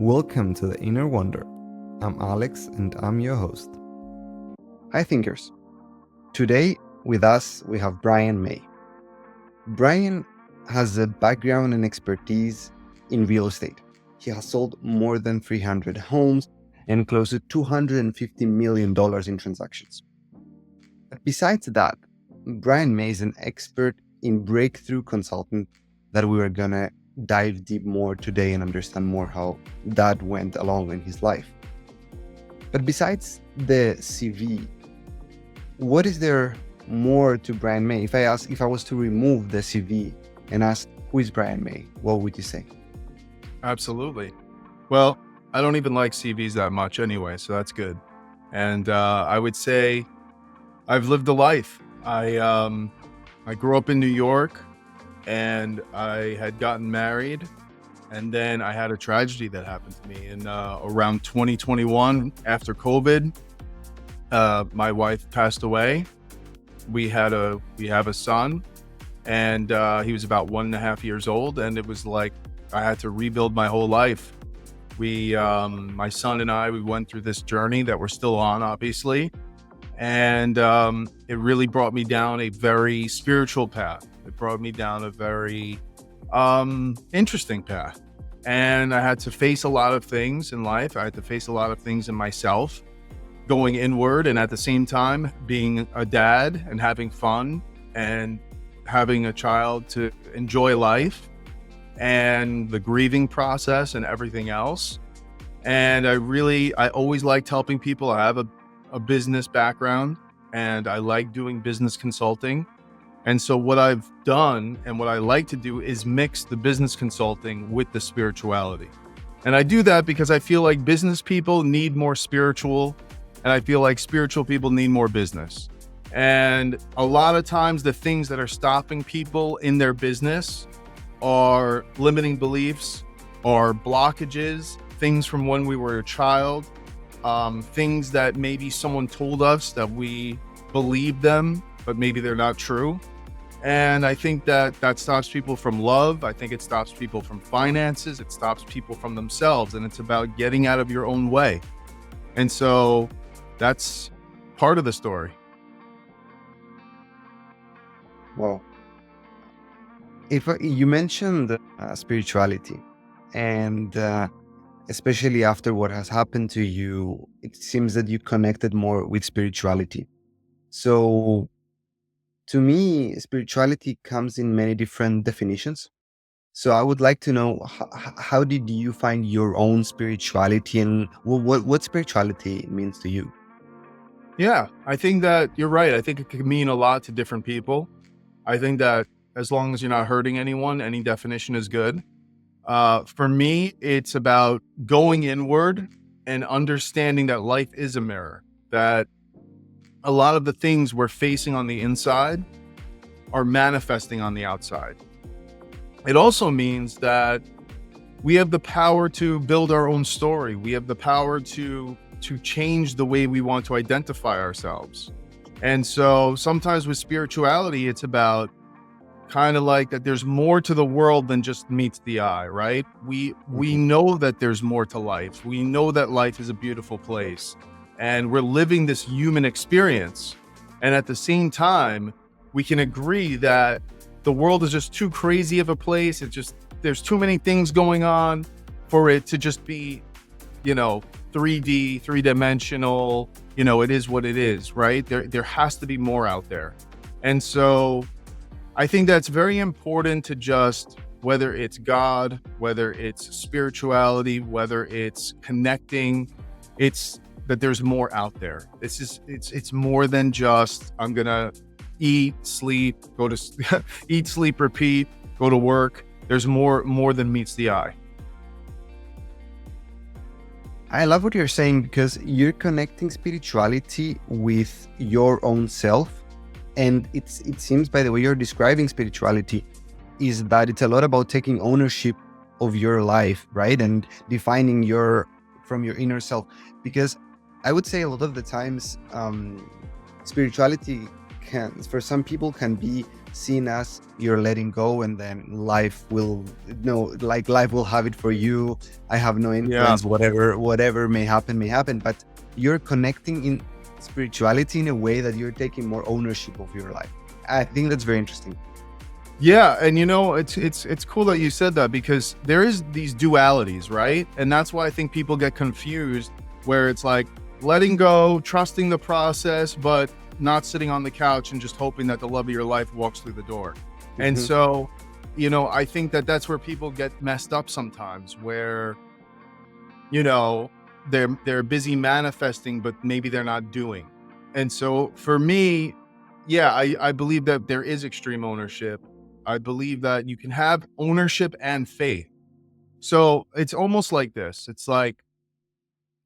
Welcome to The Inner Wonder. I'm Alex and I'm your host. Hi, thinkers. Today with us, we have Bryan May. Bryan has a background and expertise in real estate. He has sold more than 300 homes and close to $250 million in transactions. But besides that, Bryan May is an expert in breakthrough consulting that we are going to dive deep more today and understand more how that went along in his life. But besides the CV, what is there more to Bryan May? If I was to remove the CV and ask, who is Bryan May? What would you say? Absolutely. Well, I don't even like CVs that much anyway, so that's good. And I would say I've lived a life. I grew up in New York, and I had gotten married, and then I had a tragedy that happened to me in around 2021 after COVID. My wife passed away. We have a son, and he was about 1.5 years old, and it was like I had to rebuild my whole life. My son and I, we went through this journey that we're still on, obviously, and it really brought me down a very spiritual path. It brought me down a very interesting path, and I had to face a lot of things in life. I had to face a lot of things in myself, going inward, and at the same time being a dad and having fun and having a child to enjoy life and the grieving process and everything else. And I always liked helping people. I have a business background, and I like doing business consulting. And so what I've done and what I like to do is mix the business consulting with the spirituality. And I do that because I feel like business people need more spiritual, and I feel like spiritual people need more business. And a lot of times the things that are stopping people in their business are limiting beliefs or blockages, things from when we were a child, things that maybe someone told us that we believe them, but maybe they're not true. And I think that stops people from love. I think it stops people from finances. It stops people from themselves. And it's about getting out of your own way. And so that's part of the story. Well, if you mentioned spirituality, and especially after what has happened to you, it seems that you connected more with spirituality. So to me, spirituality comes in many different definitions. So I would like to know, how did you find your own spirituality, and what spirituality means to you? Yeah, I think that you're right. I think it can mean a lot to different people. I think that as long as you're not hurting anyone, any definition is good. For me, it's about going inward and understanding that life is a mirror, that a lot of the things we're facing on the inside are manifesting on the outside. It also means that we have the power to build our own story. We have the power to change the way we want to identify ourselves. And so sometimes with spirituality, it's about kind of like that there's more to the world than just meets the eye, right? We know that there's more to life. We know that life is a beautiful place, and we're living this human experience. And at the same time, we can agree that the world is just too crazy of a place. There's too many things going on for it to just be, 3D, three-dimensional. It is what it is, right? There has to be more out there. And so I think that's very important to just, whether it's God, whether it's spirituality, whether it's connecting, it's that there's more out there. It's more than just, I'm gonna eat, sleep, eat, sleep, repeat, go to work. There's more than meets the eye. I love what you're saying, because you're connecting spirituality with your own self. And it seems, by the way you're describing spirituality, is that it's a lot about taking ownership of your life, right? And defining from your inner self. Because I would say a lot of the times, spirituality for some people can be seen as you're letting go, and then life will life will have it for you. I have no influence. Whatever may happen. But you're connecting in spirituality in a way that you're taking more ownership of your life. I think that's very interesting. Yeah, and it's cool that you said that, because there is these dualities, right? And that's why I think people get confused, where it's like letting go, trusting the process, but not sitting on the couch and just hoping that the love of your life walks through the door. And so, I think that that's where people get messed up sometimes, where, they're busy manifesting, but maybe they're not doing. And so for me, yeah, I believe that there is extreme ownership. I believe that you can have ownership and faith. So it's almost like this. It's like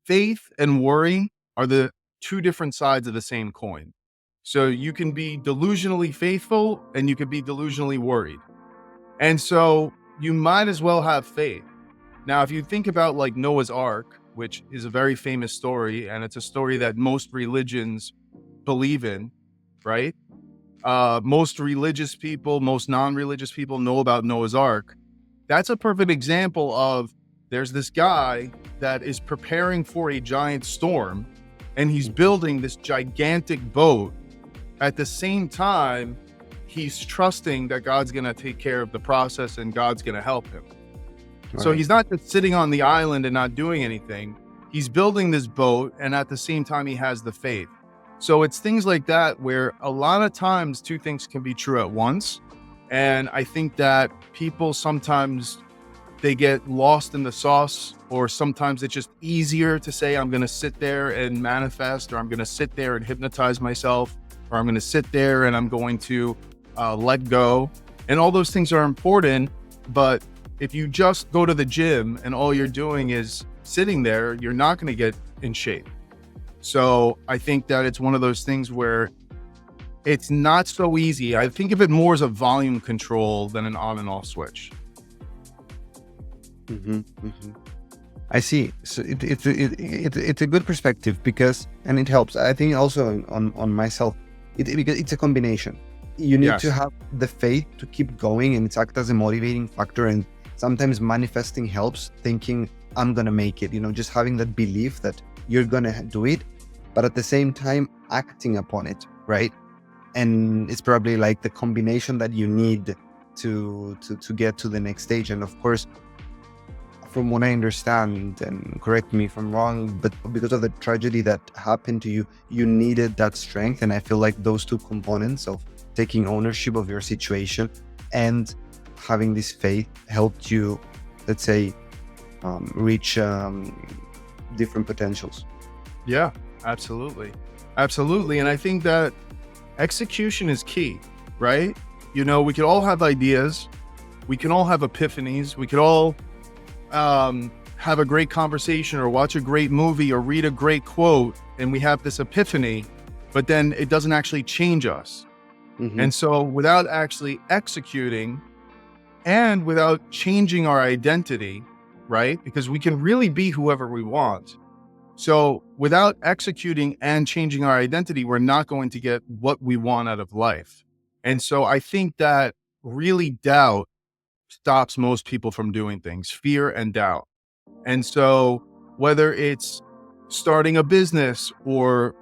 faith and worry are the two different sides of the same coin. So you can be delusionally faithful and you could be delusionally worried. And so you might as well have faith. Now, if you think about like Noah's Ark, which is a very famous story, and it's a story that most religions believe in, right? Most religious people, most non-religious people know about Noah's Ark. That's a perfect example of, there's this guy that is preparing for a giant storm, and he's building this gigantic boat. At the same time, he's trusting that God's going to take care of the process and God's going to help him. Right. So he's not just sitting on the island and not doing anything. He's building this boat, and at the same time, he has the faith. So it's things like that where a lot of times two things can be true at once. And I think that people sometimes they get lost in the sauce, or sometimes it's just easier to say, I'm going to sit there and manifest, or I'm going to sit there and hypnotize myself, or I'm going to sit there and I'm going to let go. And all those things are important. But if you just go to the gym and all you're doing is sitting there, you're not going to get in shape. So I think that it's one of those things where it's not so easy. I think of it more as a volume control than an on and off switch. I see. So it's a good perspective, because, and it helps. I think also on myself, because it's a combination. You need to have the faith to keep going, and it's act as a motivating factor. And sometimes manifesting helps, thinking I'm gonna make it. Just having that belief that you're gonna do it, but at the same time acting upon it, right? And it's probably like the combination that you need to get to the next stage. And of course, from what I understand, and correct me if I'm wrong, but because of the tragedy that happened to you, you needed that strength. And I feel like those two components of taking ownership of your situation and having this faith helped you, let's say, reach different potentials. Yeah, absolutely. Absolutely. And I think that execution is key, right? We could all have ideas. We can all have epiphanies. We could all have a great conversation, or watch a great movie, or read a great quote, and we have this epiphany, but then it doesn't actually change us. And so without actually executing and without changing our identity, right? Because we can really be whoever we want. So without executing and changing our identity, we're not going to get what we want out of life. And so I think that really doubt stops most people from doing things, fear and doubt. And so whether it's starting a business, or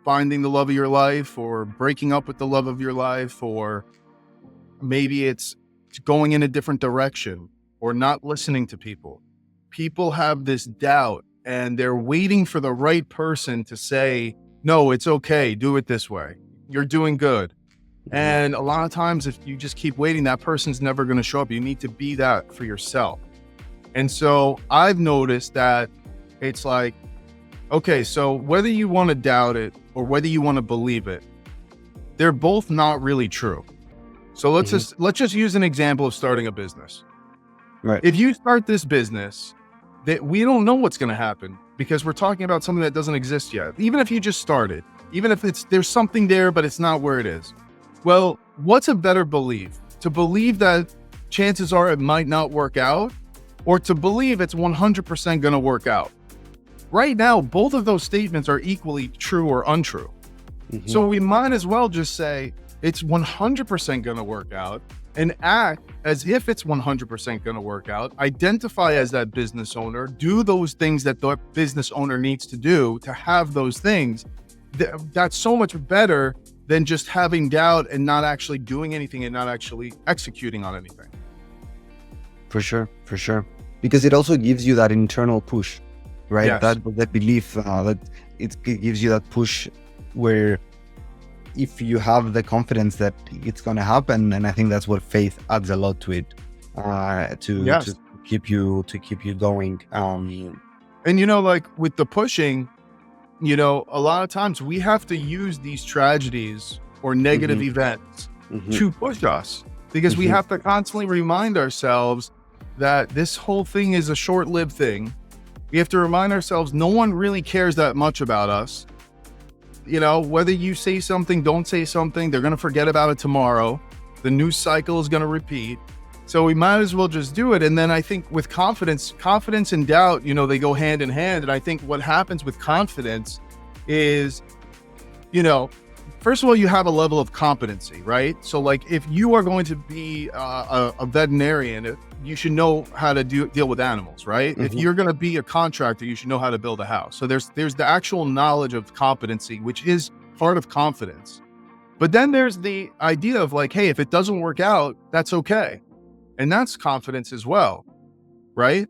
finding the love of your life, or breaking up with the love of your life, or maybe it's going in a different direction, or not listening to people. People have this doubt, and they're waiting for the right person to say, no, it's okay, do it this way, you're doing good. And a lot of times, if you just keep waiting, that person's never going to show up. You need to be that for yourself. And so I've noticed that it's like, okay, so whether you want to doubt it or whether you want to believe it, they're both not really true. So let's just use an example of starting a business. Right. If you start this business, that we don't know what's going to happen, because we're talking about something that doesn't exist yet. Even if you just started, even if there's something there, but it's not where it is. Well, what's a better belief? To believe that chances are it might not work out, or to believe it's 100% going to work out? Right now, both of those statements are equally true or untrue. Mhm. So we might as well just say it's 100% going to work out and act as if it's 100% going to work out. Identify as that business owner, do those things that the business owner needs to do to have those things. That's so much better than just having doubt and not actually doing anything and not actually executing on anything. For sure, for sure. Because it also gives you that internal push, right? Yes. That belief that it gives you that push where if you have the confidence that it's going to happen, and I think that's what faith adds a lot to it, to keep you going. And like with the pushing, a lot of times we have to use these tragedies or negative events to push us, because we have to constantly remind ourselves that this whole thing is a short-lived thing. We have to remind ourselves no one really cares that much about us. Whether you say something, don't say something, they're going to forget about it tomorrow. The news cycle is going to repeat. So we might as well just do it. And then I think with confidence and doubt, they go hand in hand. And I think what happens with confidence is, first of all, you have a level of competency, right? So like if you are going to be a veterinarian, you should know how to deal with animals, right? If you're going to be a contractor, you should know how to build a house. So there's the actual knowledge of competency, which is part of confidence. But then there's the idea of like, hey, if it doesn't work out, that's okay. And that's confidence as well, right?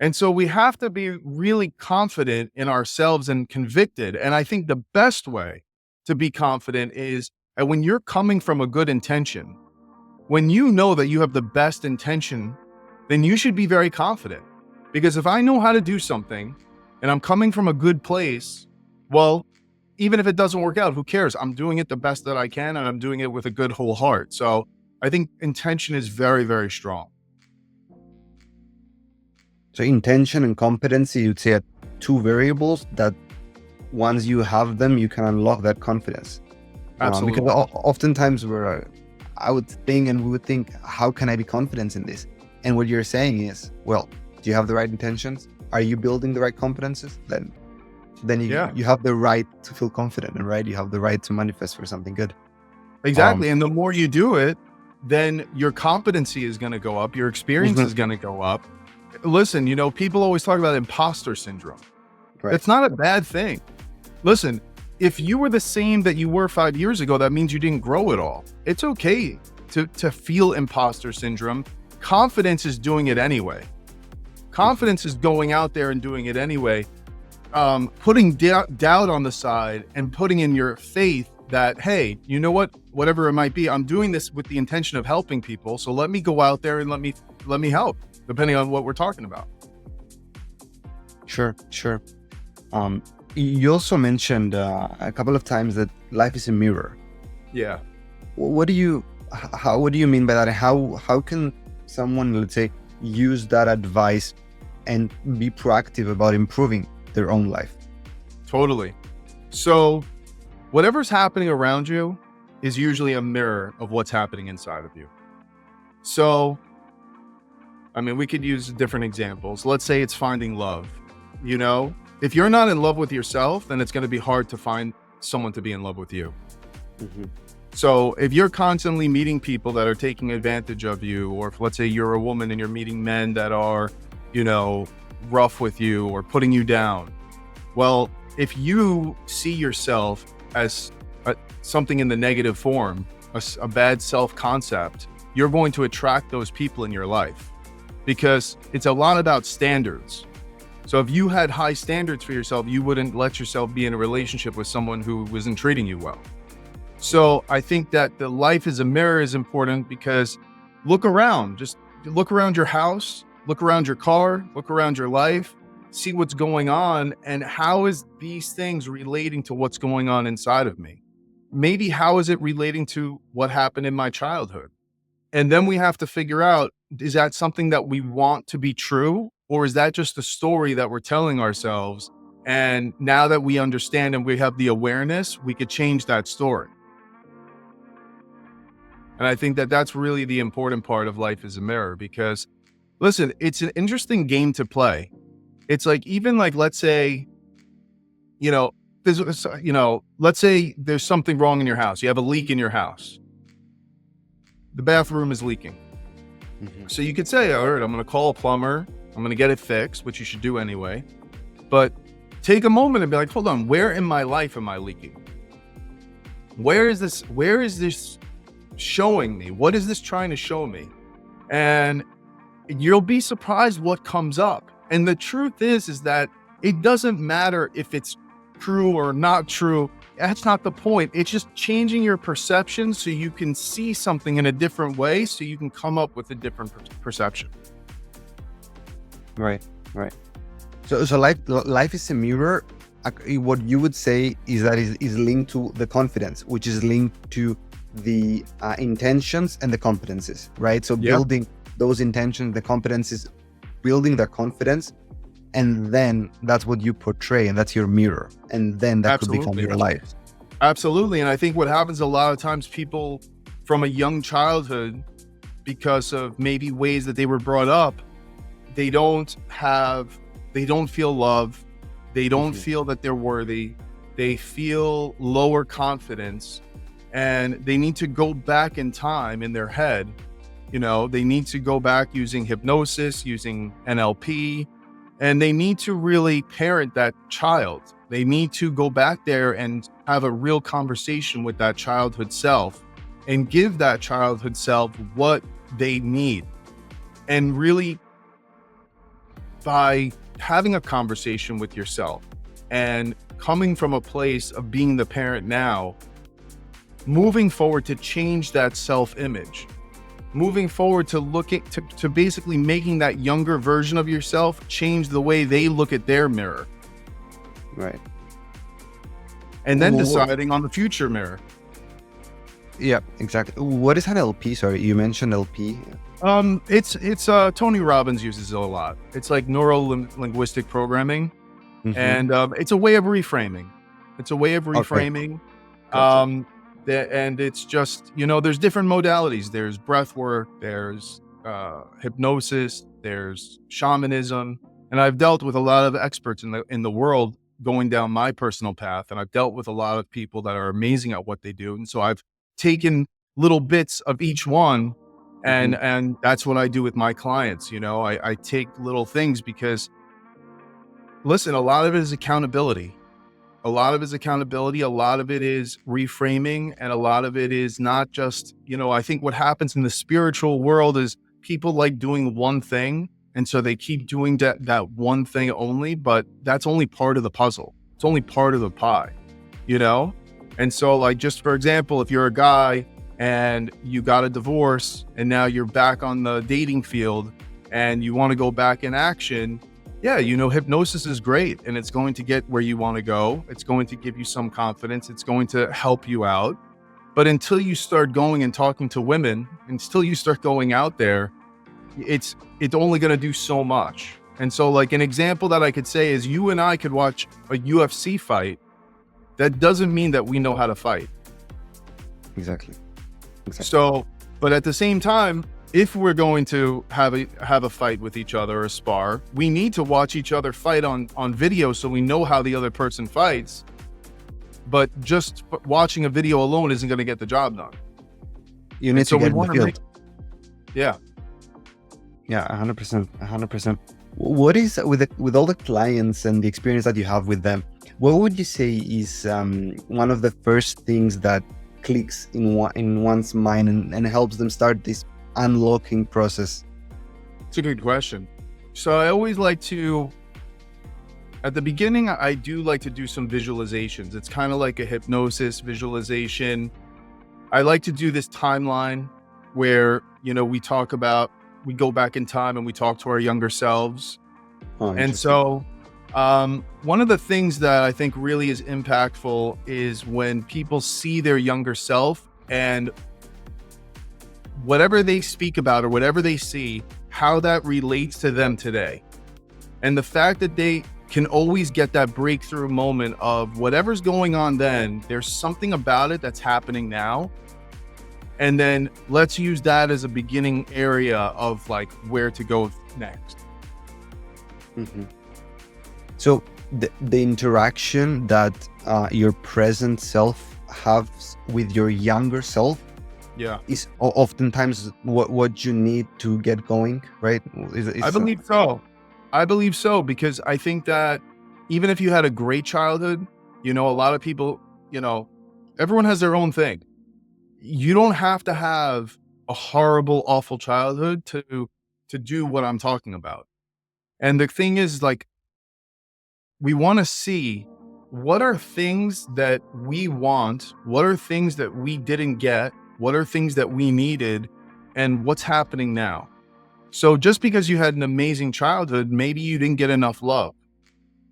And so we have to be really confident in ourselves and convicted. And I think the best way to be confident is when you're coming from a good intention. When you know that you have the best intention, then you should be very confident. Because if I know how to do something and I'm coming from a good place, well, even if it doesn't work out, who cares? I'm doing it the best that I can, and I'm doing it with a good whole heart. So I think intention is very, very strong. So intention and competency, you'd say, are two variables that once you have them, you can unlock that confidence. Absolutely. Because oftentimes I would think, and we would think, how can I be confident in this? And what you're saying is, well, do you have the right intentions? Are you building the right competences? Then you have the right to feel confident, and right, you have the right to manifest for something good. Exactly. And the more you do it, then your competency is going to go up. Your experience is going to go up. Listen, people always talk about imposter syndrome. Right. It's not a bad thing. Listen, if you were the same that you were 5 years ago, that means you didn't grow at all. It's okay to feel imposter syndrome. Confidence is doing it anyway. Confidence is going out there and doing it anyway. Putting doubt on the side and putting in your faith that, hey, you know what, whatever it might be, I'm doing this with the intention of helping people. So let me go out there and let me help, depending on what we're talking about. Sure. You also mentioned a couple of times that life is a mirror. Yeah. What do you mean by that? How can someone, let's say, use that advice and be proactive about improving their own life? Totally. So whatever's happening around you is usually a mirror of what's happening inside of you. So, we could use different examples. Let's say it's finding love. If you're not in love with yourself, then it's going to be hard to find someone to be in love with you. So if you're constantly meeting people that are taking advantage of you, or if, let's say, you're a woman and you're meeting men that are, rough with you or putting you down, well, if you see yourself as something in the negative form, a bad self-concept, you're going to attract those people in your life, because it's a lot about standards. So if you had high standards for yourself, you wouldn't let yourself be in a relationship with someone who wasn't treating you well. So I think that the life as a mirror is important, because look around, just look around your house, look around your car, look around your life, see what's going on, and how is these things relating to what's going on inside of me? Maybe how is it relating to what happened in my childhood? And then we have to figure out, is that something that we want to be true? Or is that just a story that we're telling ourselves? And now that we understand and we have the awareness, we could change that story. And I think that that's really the important part of life as a mirror, because listen, it's an interesting game to play. It's like, even like, let's say, let's say there's something wrong in your house. You have a leak in your house. The bathroom is leaking. So you could say, all right, I'm going to call a plumber. I'm going to get it fixed, which you should do anyway. But take a moment and be like, hold on, where in my life am I leaking? Where is this showing me? What is this trying to show me? And you'll be surprised what comes up. And the truth is that it doesn't matter if it's true or not true. That's not the point. It's just changing your perception so you can see something in a different way, so you can come up with a different perception. Right. So life is a mirror. What you would say is that is linked to the confidence, which is linked to the intentions and the competencies, right? So building those intentions, the competencies, building their confidence, and then that's what you portray, and that's your mirror, and then that could become your life. Absolutely. And I think what happens a lot of times, people from a young childhood, because of maybe ways that they were brought up, they don't feel love. They don't feel that they're worthy. They feel lower confidence, and they need to go back in time in their head. They need to go back using hypnosis, using NLP, and they need to really parent that child. They need to go back there and have a real conversation with that childhood self and give that childhood self what they need. And really, by having a conversation with yourself and coming from a place of being the parent now, moving forward to change that self-image, moving forward to looking to basically making that younger version of yourself change the way they look at their mirror. Right. And then deciding on the future mirror. Yeah, exactly. What is an LP? Sorry, you mentioned LP. It's Tony Robbins uses it a lot. It's like neuro-linguistic programming, and it's a way of reframing. Okay. Gotcha. And it's just, there's different modalities. There's breath work, there's hypnosis, there's shamanism, and I've dealt with a lot of experts in the world going down my personal path, and I've dealt with a lot of people that are amazing at what they do, and so I've taken little bits of each one. And that's what I do with my clients. I take little things because, listen, a lot of it is accountability. A lot of it is reframing, and a lot of it is not just, I think what happens in the spiritual world is people like doing one thing. And so they keep doing that one thing only, but that's only part of the puzzle. It's only part of the pie, And so, like, just for example, if you're a guy and you got a divorce and now you're back on the dating field and you want to go back in action, hypnosis is great, and it's going to get where you want to go. It's going to give you some confidence. It's going to help you out. But until you start going and talking to women, until you start going out there, it's only going to do so much. And so, like, an example that I could say is you and I could watch a UFC fight. That doesn't mean that we know how to fight. Exactly. So, but at the same time, if we're going to have a fight with each other, a spar, we need to watch each other fight on video so we know how the other person fights. But just watching a video alone isn't going to get the job done. You need to get in the field. Yeah, 100%. What is with all the clients and the experience that you have with them? What would you say is one of the first things that clicks in one's mind and helps them start this unlocking process? It's a good question. So I always like to, at the beginning, I do like to do some visualizations. It's kind of like a hypnosis visualization. I like to do this timeline where, we go back in time and we talk to our younger selves. And so one of the things that I think really is impactful is when people see their younger self and whatever they speak about or whatever they see, how that relates to them today. And the fact that they can always get that breakthrough moment of whatever's going on then, there's something about it that's happening now. And then let's use that as a beginning area of like where to go next. So the interaction that your present self has with your younger self Yeah. is oftentimes what you need to get going, right? I believe so. I believe so, because I think that even if you had a great childhood, a lot of people, everyone has their own thing. You don't have to have a horrible, awful childhood to do what I'm talking about. And the thing is, like, we want to see what are things that we want, what are things that we didn't get, what are things that we needed, and what's happening now. So just because you had an amazing childhood, maybe you didn't get enough love.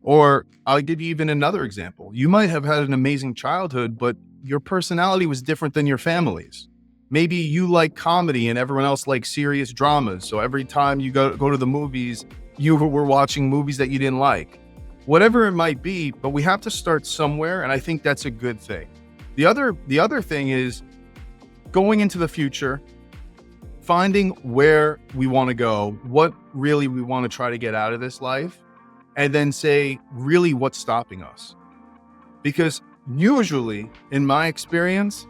Or I'll give you even another example. You might have had an amazing childhood, but your personality was different than your family's. Maybe you like comedy and everyone else likes serious dramas. So every time you go to the movies, you were watching movies that you didn't like. Whatever it might be, but we have to start somewhere, and I think that's a good thing. The other thing is going into the future, finding where we want to go, what really we want to try to get out of this life, and then say, really, what's stopping us? Because usually, in my experience,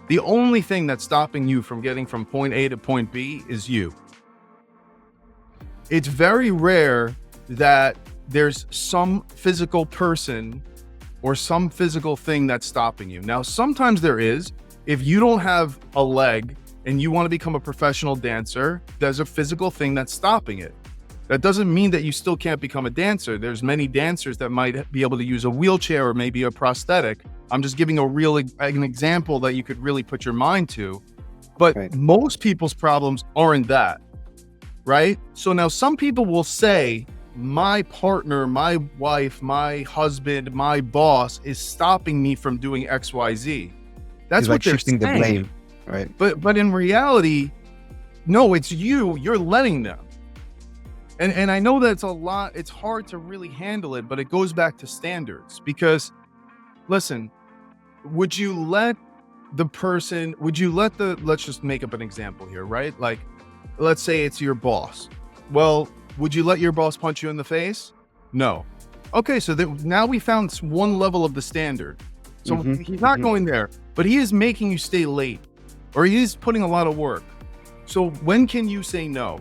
the only thing that's stopping you from getting from point A to point B is you. It's very rare that there's some physical person or some physical thing that's stopping you. Now, sometimes there is. If you don't have a leg and you want to become a professional dancer, there's a physical thing that's stopping it. That doesn't mean that you still can't become a dancer. There's many dancers that might be able to use a wheelchair or maybe a prosthetic. I'm just giving an example that you could really put your mind to. But Right. most people's problems aren't that, right? So now some people will say, my partner, my wife, my husband, my boss is stopping me from doing X, Y, Z. That's It's what like they're shifting the saying. blame, right? But in reality, no, it's you. You're letting them. And I know that's a lot. It's hard to really handle it, but it goes back to standards. Because, listen, would you let let's just make up an example here, right? Like, let's say it's your boss. Well, would you let your boss punch you in the face? No. Okay, so now we found one level of the standard. So he's not going there, but he is making you stay late, or he is putting a lot of work. So when can you say no?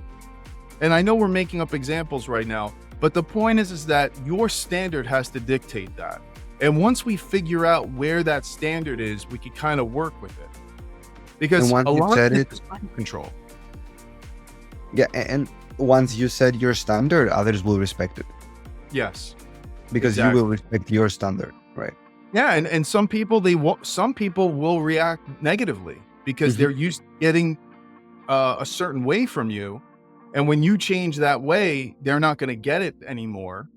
And I know we're making up examples right now, but the point is that your standard has to dictate that. And once we figure out where that standard is, we can kind of work with it. Because And once a you lot said of it- it is mind control. Yeah, and once you set your standard, others will respect it Yes. because Exactly. you will respect your standard, right? Yeah, and some people some people will react negatively because Mhm. they're used to getting a certain way from you, and when you change that way, they're not going to get it anymore,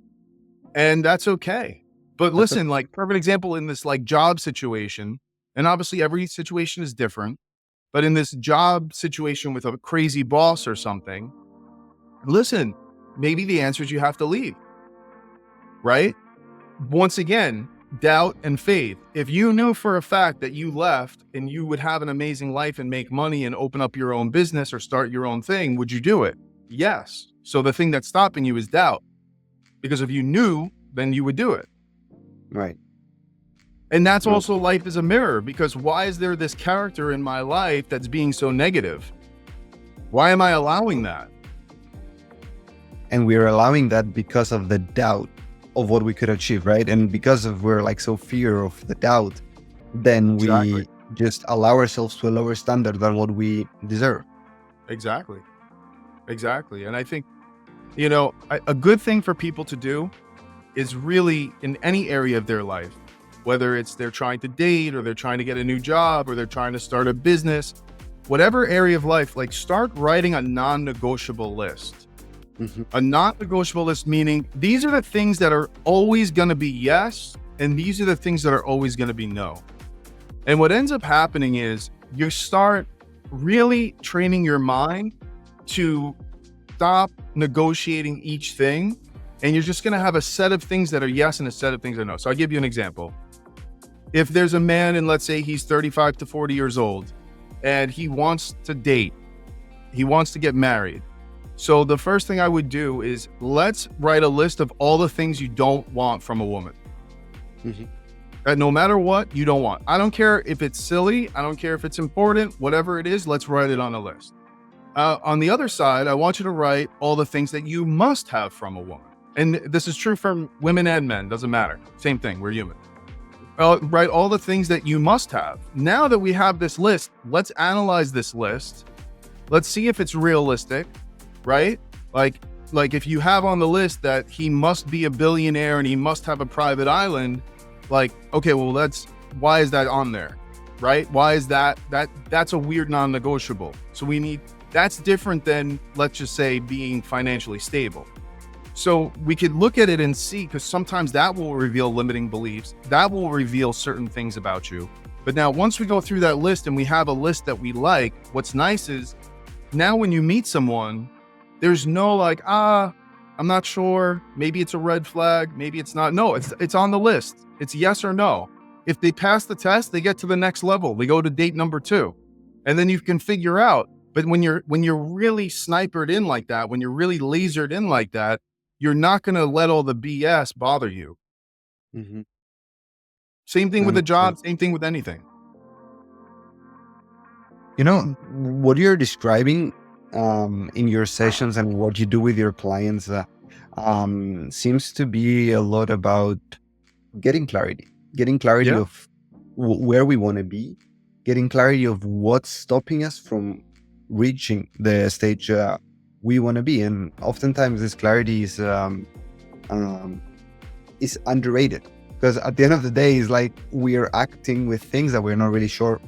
and that's okay. But listen, like, perfect example in this like job situation, and obviously every situation is different, but in this job situation with a crazy boss or something, listen, maybe the answer is you have to leave, right? Once again, doubt and faith. If you knew for a fact that you left and you would have an amazing life and make money and open up your own business or start your own thing, would you do it? Yes. So the thing that's stopping you is doubt. Because if you knew, then you would do it. Right. And that's Right. also life is a mirror, because why is there this character in my life that's being so negative? Why am I allowing that? And we're allowing that because of the doubt of what we could achieve, right? And because of we're like so fear of the doubt, then Exactly. we just allow ourselves to a lower standard than what we deserve. Exactly. Exactly. And I think, a good thing for people to do is really in any area of their life, whether it's they're trying to date or they're trying to get a new job or they're trying to start a business, whatever area of life, like, start writing a non-negotiable list. Mhm. A non-negotiable list meaning these are the things that are always going to be yes, and these are the things that are always going to be no. And what ends up happening is you start really training your mind to stop negotiating each thing, and you're just going to have a set of things that are yes and a set of things that are no. So I'll give you an example. If there's a man, and let's say he's 35 to 40 years old, and he wants to date, he wants to get married. So the first thing I would do is let's write a list of all the things you don't want from a woman. Mhm. that no matter what, you don't want. I don't care if it's silly. I don't care if it's important, whatever it is, let's write it on a list. On the other side, I want you to write all the things that you must have from a woman. And this is true for women and men, doesn't matter. Same thing, we're human. Write all the things that you must have. Now that we have this list, let's analyze this list. Let's see if it's realistic, right? Like if you have on the list that he must be a billionaire and he must have a private island, like, okay, well, why is that on there, right? Why is that's a weird non-negotiable. So that's different than, let's just say, being financially stable. So we could look at it and see, because sometimes that will reveal limiting beliefs. That will reveal certain things about you. But now once we go through that list and we have a list that we like, what's nice is now when you meet someone, there's no like, I'm not sure. Maybe it's a red flag. Maybe it's not. No, it's on the list. It's yes or no. If they pass the test, they get to the next level. They go to date number 2. And then you can figure out. But when you're really snipered in like that, when you're really lasered in like that, you're not going to let all the BS bother you. Mm-hmm. Same thing with a job, same thing with anything. You know, what you're describing in your sessions and what you do with your clients seems to be a lot about getting clarity Yeah. of where we want to be, getting clarity of what's stopping us from reaching the stage we want to be. And oftentimes this clarity is underrated, because at the end of the day, it's like we're acting with things that we're not really sure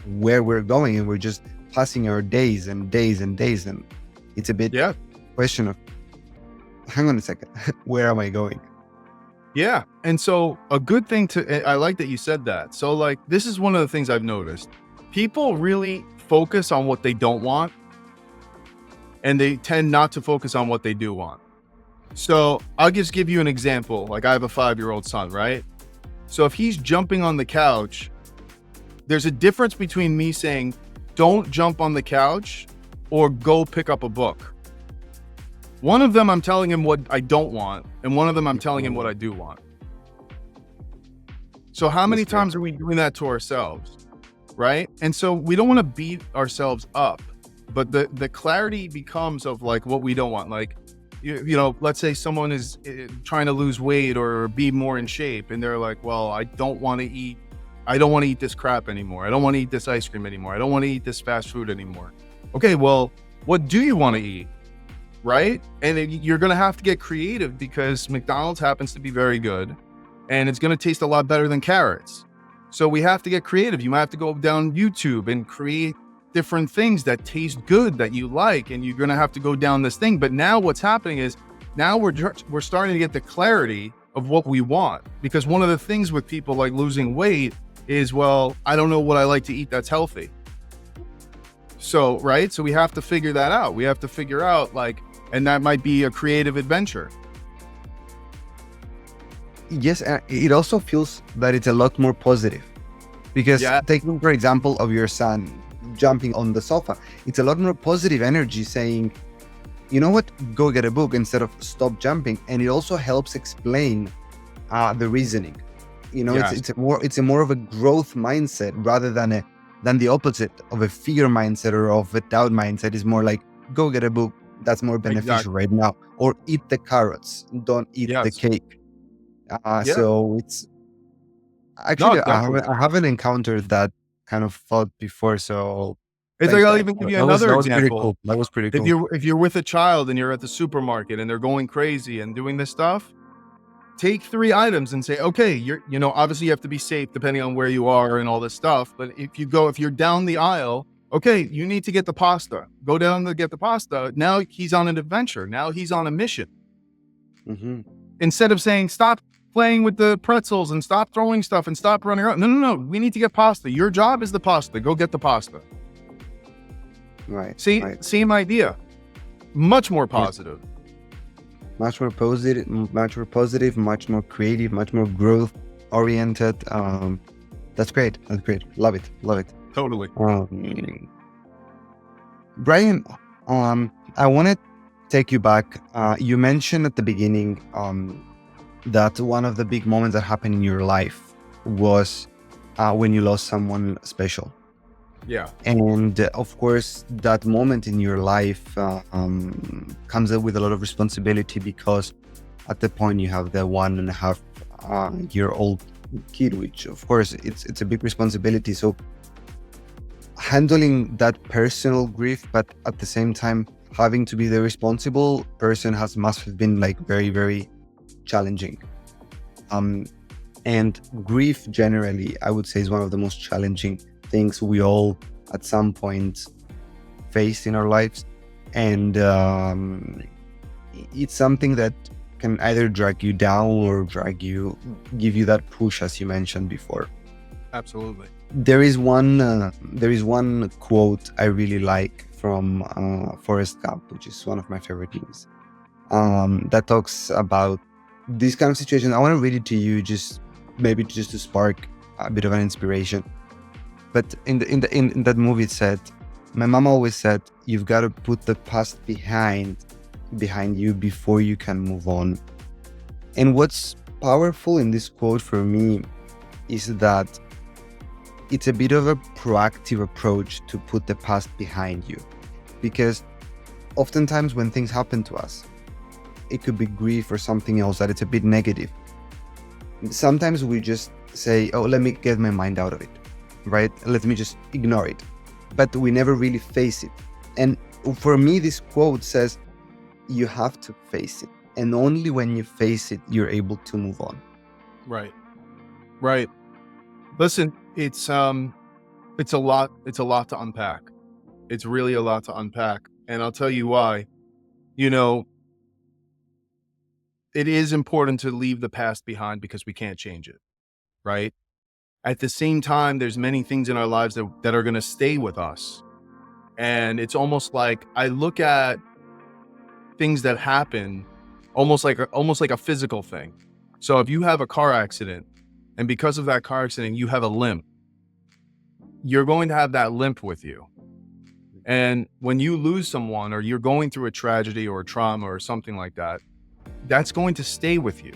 where we're going, and we're just passing our days and days and days, and it's a bit question of, hang on a second, where am I going? Yeah. And so a good thing I like that you said that. So like, this is one of the things I've noticed. People really focus on what they don't want, and they tend not to focus on what they do want. So I'll just give you an example. Like, I have a 5-year-old son, right? So if he's jumping on the couch, there's a difference between me saying, don't jump on the couch, or go pick up a book. One of them, I'm telling him what I don't want, and one of them, I'm telling him what I do want. So how many times are we doing that to ourselves, right? And so we don't want to beat ourselves up, but the clarity becomes of like what we don't want. Like, you know, let's say someone is trying to lose weight or be more in shape, and they're like, well, I don't want to eat this crap anymore. I don't want to eat this ice cream anymore. I don't want to eat this fast food anymore. Okay, well, what do you want to eat? Right? And you're going to have to get creative, because McDonald's happens to be very good, and it's going to taste a lot better than carrots. So we have to get creative. You might have to go down YouTube and create different things that taste good, that you like, and you're going to have to go down this thing. But now what's happening is, now we're starting to get the clarity of what we want. Because one of the things with people like losing weight is, well, I don't know what I like to eat that's healthy. So, right? So we have to figure that out. We have to figure out, like, and that might be a creative adventure. Yes, it also feels that it's a lot more positive, because taking, for example, of your son jumping on the sofa, it's a lot more positive energy, saying, you know what, go get a book instead of stop jumping. And it also helps explain the reasoning. You know, it's a more of a growth mindset rather than the opposite of a fear mindset or of a doubt mindset. Is more like, go get a book, that's more beneficial right now, or eat the carrots, don't eat the cake. So it's actually, I haven't encountered that kind of thought before. So it's like, I'll even give you another example. That was pretty cool. If you're with a child and you're at the supermarket and they're going crazy and doing this stuff, take 3 items and say, okay, you know, obviously you have to be safe depending on where you are and all this stuff. But if you're down the aisle, okay, you need to get the pasta. Go down to get the pasta. Now he's on an adventure. Now he's on a mission. Mm-hmm. Instead of saying, stop playing with the pretzels and stop throwing stuff and stop running around. No. We need to get pasta. Your job is the pasta. Go get the pasta. Right. Same idea. Much more positive. Much more positive, much more creative, much more growth oriented. That's great. Love it. Totally. Bryan, I want to take you back. You mentioned at the beginning that one of the big moments that happened in your life was when you lost someone special. Yeah. And of course, that moment in your life comes up with a lot of responsibility, because at the point you have the 1.5 year old kid, which of course it's a big responsibility. So handling that personal grief, but at the same time having to be the responsible person must have been like very, very challenging. And grief generally, I would say, is one of the most challenging things we all at some point face in our lives. And it's something that can either drag you down or give you that push, as you mentioned before. Absolutely. There is one quote I really like from Forrest Gump, which is one of my favorite movies, that talks about this kind of situation. I want to read it to you, just to spark a bit of an inspiration. But in that movie, it said, "My mom always said, you've got to put the past behind you before you can move on." And what's powerful in this quote for me is that it's a bit of a proactive approach to put the past behind you, because oftentimes when things happen to us, it could be grief or something else that it's a bit negative. Sometimes we just say, oh, let me get my mind out of it, right? Let me just ignore it. But we never really face it. And for me, this quote says, you have to face it. And only when you face it, you're able to move on. Right. Right. Listen, it's a lot to unpack. It's really a lot to unpack. And I'll tell you why. You know, it is important to leave the past behind because we can't change it, right? At the same time, there's many things in our lives that are going to stay with us. And it's almost like I look at things that happen almost like a physical thing. So if you have a car accident and because of that car accident, you have a limp, you're going to have that limp with you. And when you lose someone or you're going through a tragedy or a trauma or something like that, that's going to stay with you.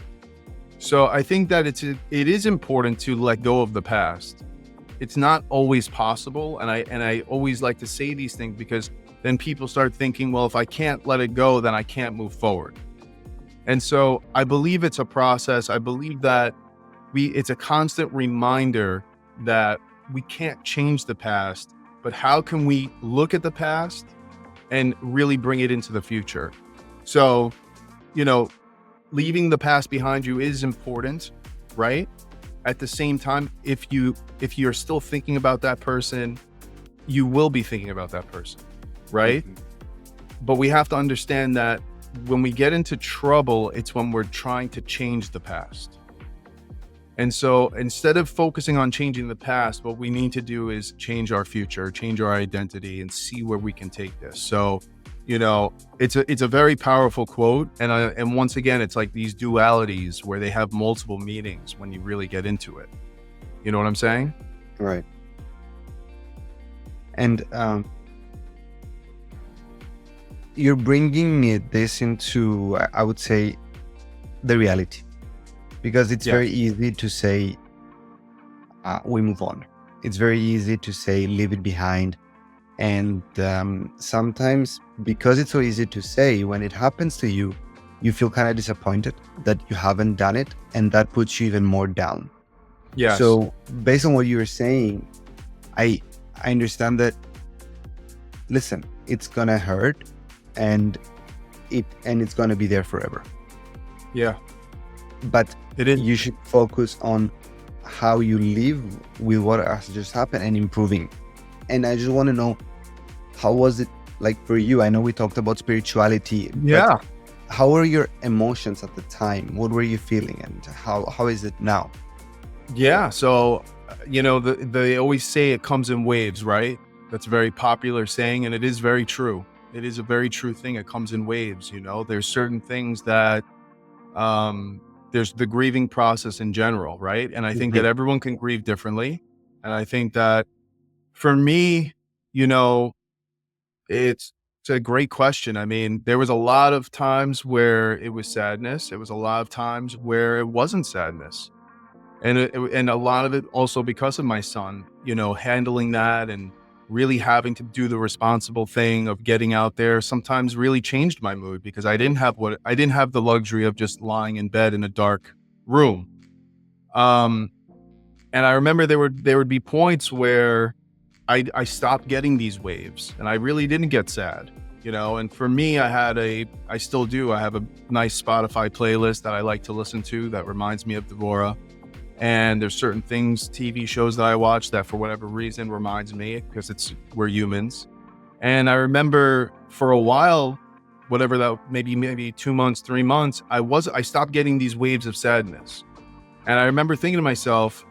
So I think that it is important to let go of the past. It's not always possible. And I always like to say these things because then people start thinking, well, if I can't let it go, then I can't move forward. And so I believe it's a process. I believe that it's a constant reminder that we can't change the past, but how can we look at the past and really bring it into the future? So, leaving the past behind you is important, right? At the same time, if you're still thinking about that person, you will be thinking about that person, right? Mm-hmm. But we have to understand that when we get into trouble, it's when we're trying to change the past. And so instead of focusing on changing the past, what we need to do is change our future, change our identity, and see where we can take this. So, it's a very powerful quote. And once again, it's like these dualities where they have multiple meanings when you really get into it. You know what I'm saying? Right. And you're bringing this into, I would say, the reality. Because it's very easy to say, we move on. It's very easy to say, leave it behind. And sometimes, because it's so easy to say, when it happens to you, you feel kind of disappointed that you haven't done it. And that puts you even more down. Yes. So based on what you were saying, I understand that, listen, it's going to hurt and it's going to be there forever. Yeah. But it is. You should focus on how you live with what has just happened and improving. And I just want to know, how was it like for you? I know we talked about spirituality. Yeah. But how were your emotions at the time? What were you feeling? And how is it now? Yeah. So, they always say it comes in waves, right? That's a very popular saying. And it is very true. It is a very true thing. It comes in waves. There's certain things that, there's the grieving process in general, right? And I think that everyone can grieve differently. And I think that for me, it's a great question. I mean, there was a lot of times where it was sadness. It was a lot of times where it wasn't sadness. And a lot of it also because of my son, handling that and really having to do the responsible thing of getting out there sometimes really changed my mood, because I didn't have the luxury of just lying in bed in a dark room. And I remember there would be points where I stopped getting these waves, and I really didn't get sad, and for me, I still do. I have a nice Spotify playlist that I like to listen to that reminds me of Devora. And there's certain things, TV shows that I watch that for whatever reason reminds me, because we're humans. And I remember for a while, whatever that, maybe 2 months, 3 months, I stopped getting these waves of sadness. And I remember thinking to myself,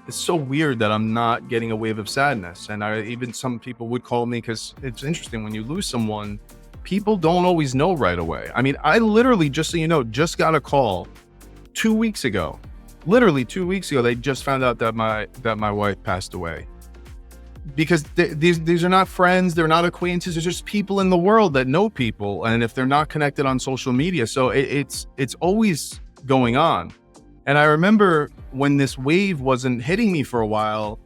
it's so weird that I'm not getting a wave of sadness. And even some people would call me, because it's interesting, when you lose someone, people don't always know right away. I mean, I literally, just so you know, just got a call 2 weeks ago. Literally 2 weeks ago, they just found out that my wife passed away. Because these are not friends, they're not acquaintances, they're just people in the world that know people, and if they're not connected on social media, so it's always going on. And I remember when this wave wasn't hitting me for a while,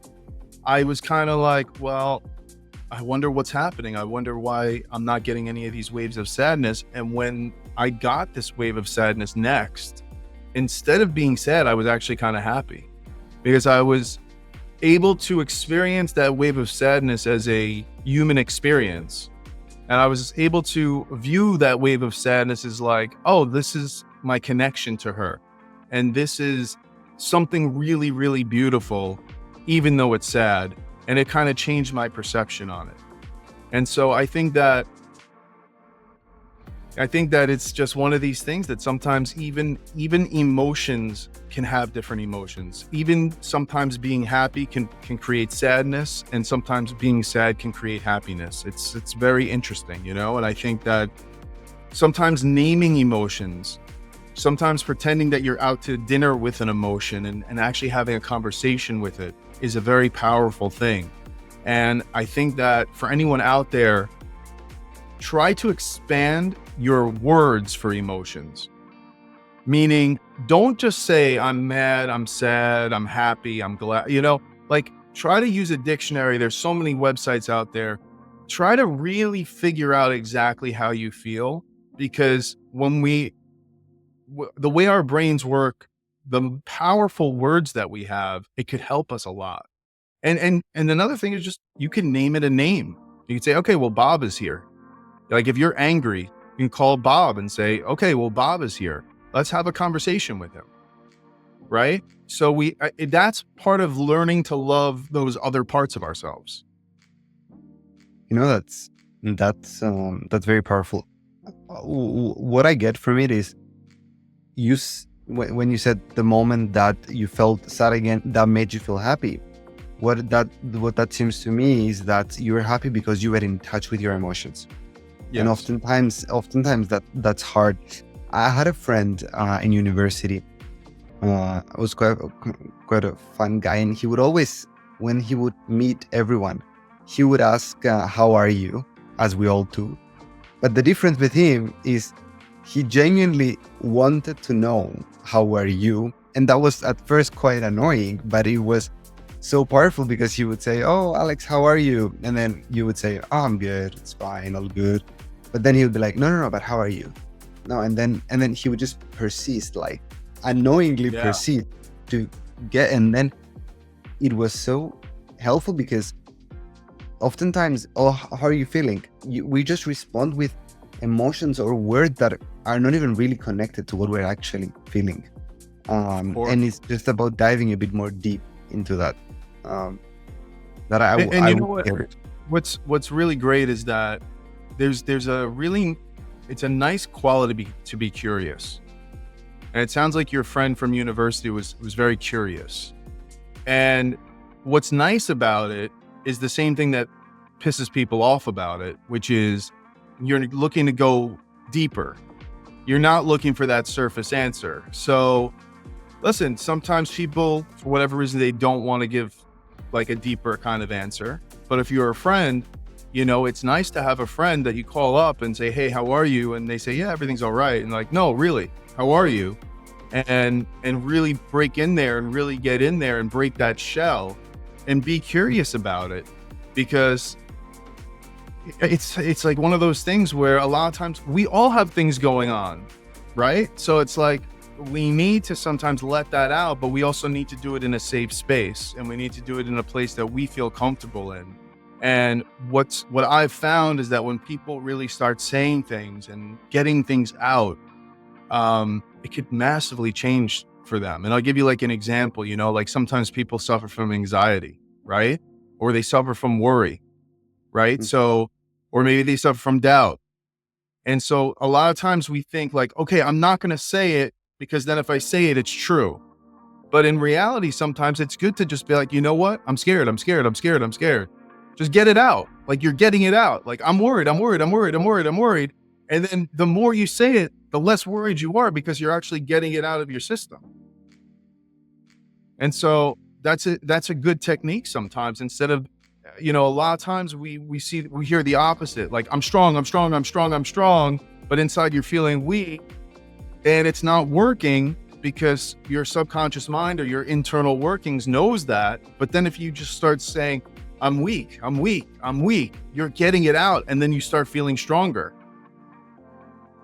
I was kind of like, well, I wonder what's happening. I wonder why I'm not getting any of these waves of sadness. And when I got this wave of sadness next, instead of being sad, I was actually kind of happy, because I was able to experience that wave of sadness as a human experience. And I was able to view that wave of sadness as like, oh, this is my connection to her. And this is something really, really beautiful, even though it's sad. And it kind of changed my perception on it. And so I think that it's just one of these things that sometimes even emotions can have different emotions. Even sometimes being happy can create sadness, and sometimes being sad can create happiness. It's very interesting, and I think that sometimes naming emotions, sometimes pretending that you're out to dinner with an emotion and actually having a conversation with it is a very powerful thing. And I think that for anyone out there, try to expand your words for emotions. Meaning, don't just say, I'm mad, I'm sad, I'm happy, I'm glad, try to use a dictionary. There's so many websites out there. Try to really figure out exactly how you feel, because the way our brains work, the powerful words that we have, it could help us a lot. And another thing is, just, you can name it a name. You can say, okay, well, Bob is here. Like, if you're angry, you can call Bob and say, okay, well, Bob is here. Let's have a conversation with him. Right? So that's part of learning to love those other parts of ourselves. That's very powerful. What I get from it is, when you said the moment that you felt sad again, that made you feel happy. What that seems to me is that you were happy because you were in touch with your emotions. Yes. And oftentimes that's hard. I had a friend in university. Was quite a fun guy, and he would always, when he would meet everyone, he would ask, "How are you?" as we all do. But the difference with him is he genuinely wanted to know how are you, and that was at first quite annoying, but it was so powerful, because he would say, "Oh, Alex, how are you?" And then you would say, "Oh, I'm good, it's fine, all good." But then he would be like, no, but how are you? No, and then he would just persist, like unknowingly persist to get, and then it was so helpful, because oftentimes, oh, how are you feeling? We just respond with emotions or words that are not even really connected to what we're actually feeling. And it's just about diving a bit more deep into that. What's really great is that it's a nice quality to be curious. And it sounds like your friend from university was very curious. And what's nice about it is the same thing that pisses people off about it, which is you're looking to go deeper. You're not looking for that surface answer. So listen, sometimes people, for whatever reason, they don't want to give like a deeper kind of answer. But if you're a friend, it's nice to have a friend that you call up and say, hey, how are you? And they say, yeah, everything's all right. And like, no, really, how are you? and really break in there and really get in there and break that shell and be curious about it, because it's like one of those things where a lot of times we all have things going on, right? So it's like we need to sometimes let that out, but we also need to do it in a safe space, and we need to do it in a place that we feel comfortable in. And what I've found is that when people really start saying things and getting things out, it could massively change for them. And I'll give you like an example, like sometimes people suffer from anxiety, right? Or they suffer from worry, right? Mhm. So, or maybe they suffer from doubt. And so a lot of times we think like, okay, I'm not going to say it because then if I say it, it's true. But in reality, sometimes it's good to just be like, you know what? I'm scared. I'm scared. I'm scared. I'm scared. Just get it out. Like you're getting it out. Like I'm worried. I'm worried. I'm worried. I'm worried. I'm worried. And then the more you say it, the less worried you are because you're actually getting it out of your system. And so that's a good technique sometimes, instead of, a lot of times we hear the opposite. Like I'm strong, I'm strong, I'm strong, I'm strong. But inside you're feeling weak, and it's not working because your subconscious mind or your internal workings knows that. But then if you just start saying, I'm weak, I'm weak, I'm weak, you're getting it out, and then you start feeling stronger.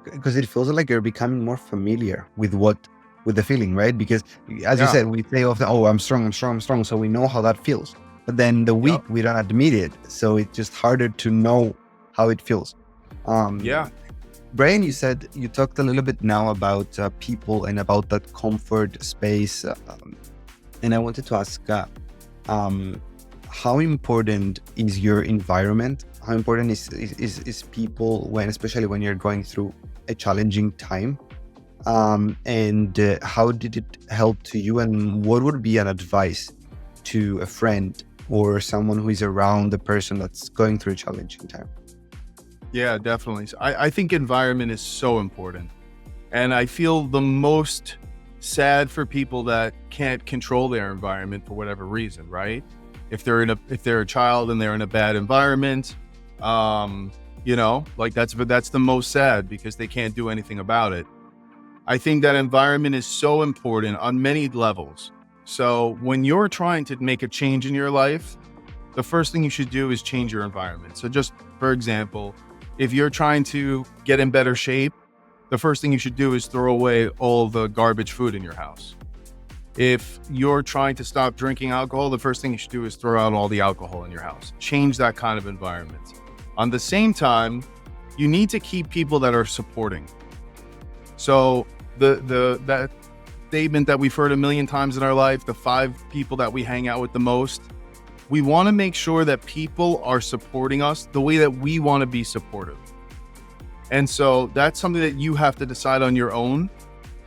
Because it feels like you're becoming more familiar with the feeling, right? Because as you Yeah. said, we say often, oh, I'm strong, I'm strong, I'm strong. So we know how that feels. But then the weak, we don't admit it. So it's just harder to know how it feels. Yeah. Bryan, you talked a little bit now about people and about that comfort space. And I wanted to ask, how important is your environment? How important is people especially when you're going through a challenging time? And how did it help to you? And what would be an advice to a friend or someone who is around the person that's going through a challenging time? Yeah, definitely. So I think environment is so important. And I feel the most sad for people that can't control their environment for whatever reason, right? If they're a child and they're in a bad environment, like that's the most sad because they can't do anything about it. I think that environment is so important on many levels. So when you're trying to make a change in your life, the first thing you should do is change your environment. So just for example, if you're trying to get in better shape, the first thing you should do is throw away all the garbage food in your house. If you're trying to stop drinking alcohol, the first thing you should do is throw out all the alcohol in your house. Change that kind of environment. On the same time, you need to keep people that are supporting. So that statement that we've heard a million times in our life, the 5 people that we hang out with the most, we want to make sure that people are supporting us the way that we want to be supportive. And so that's something that you have to decide on your own.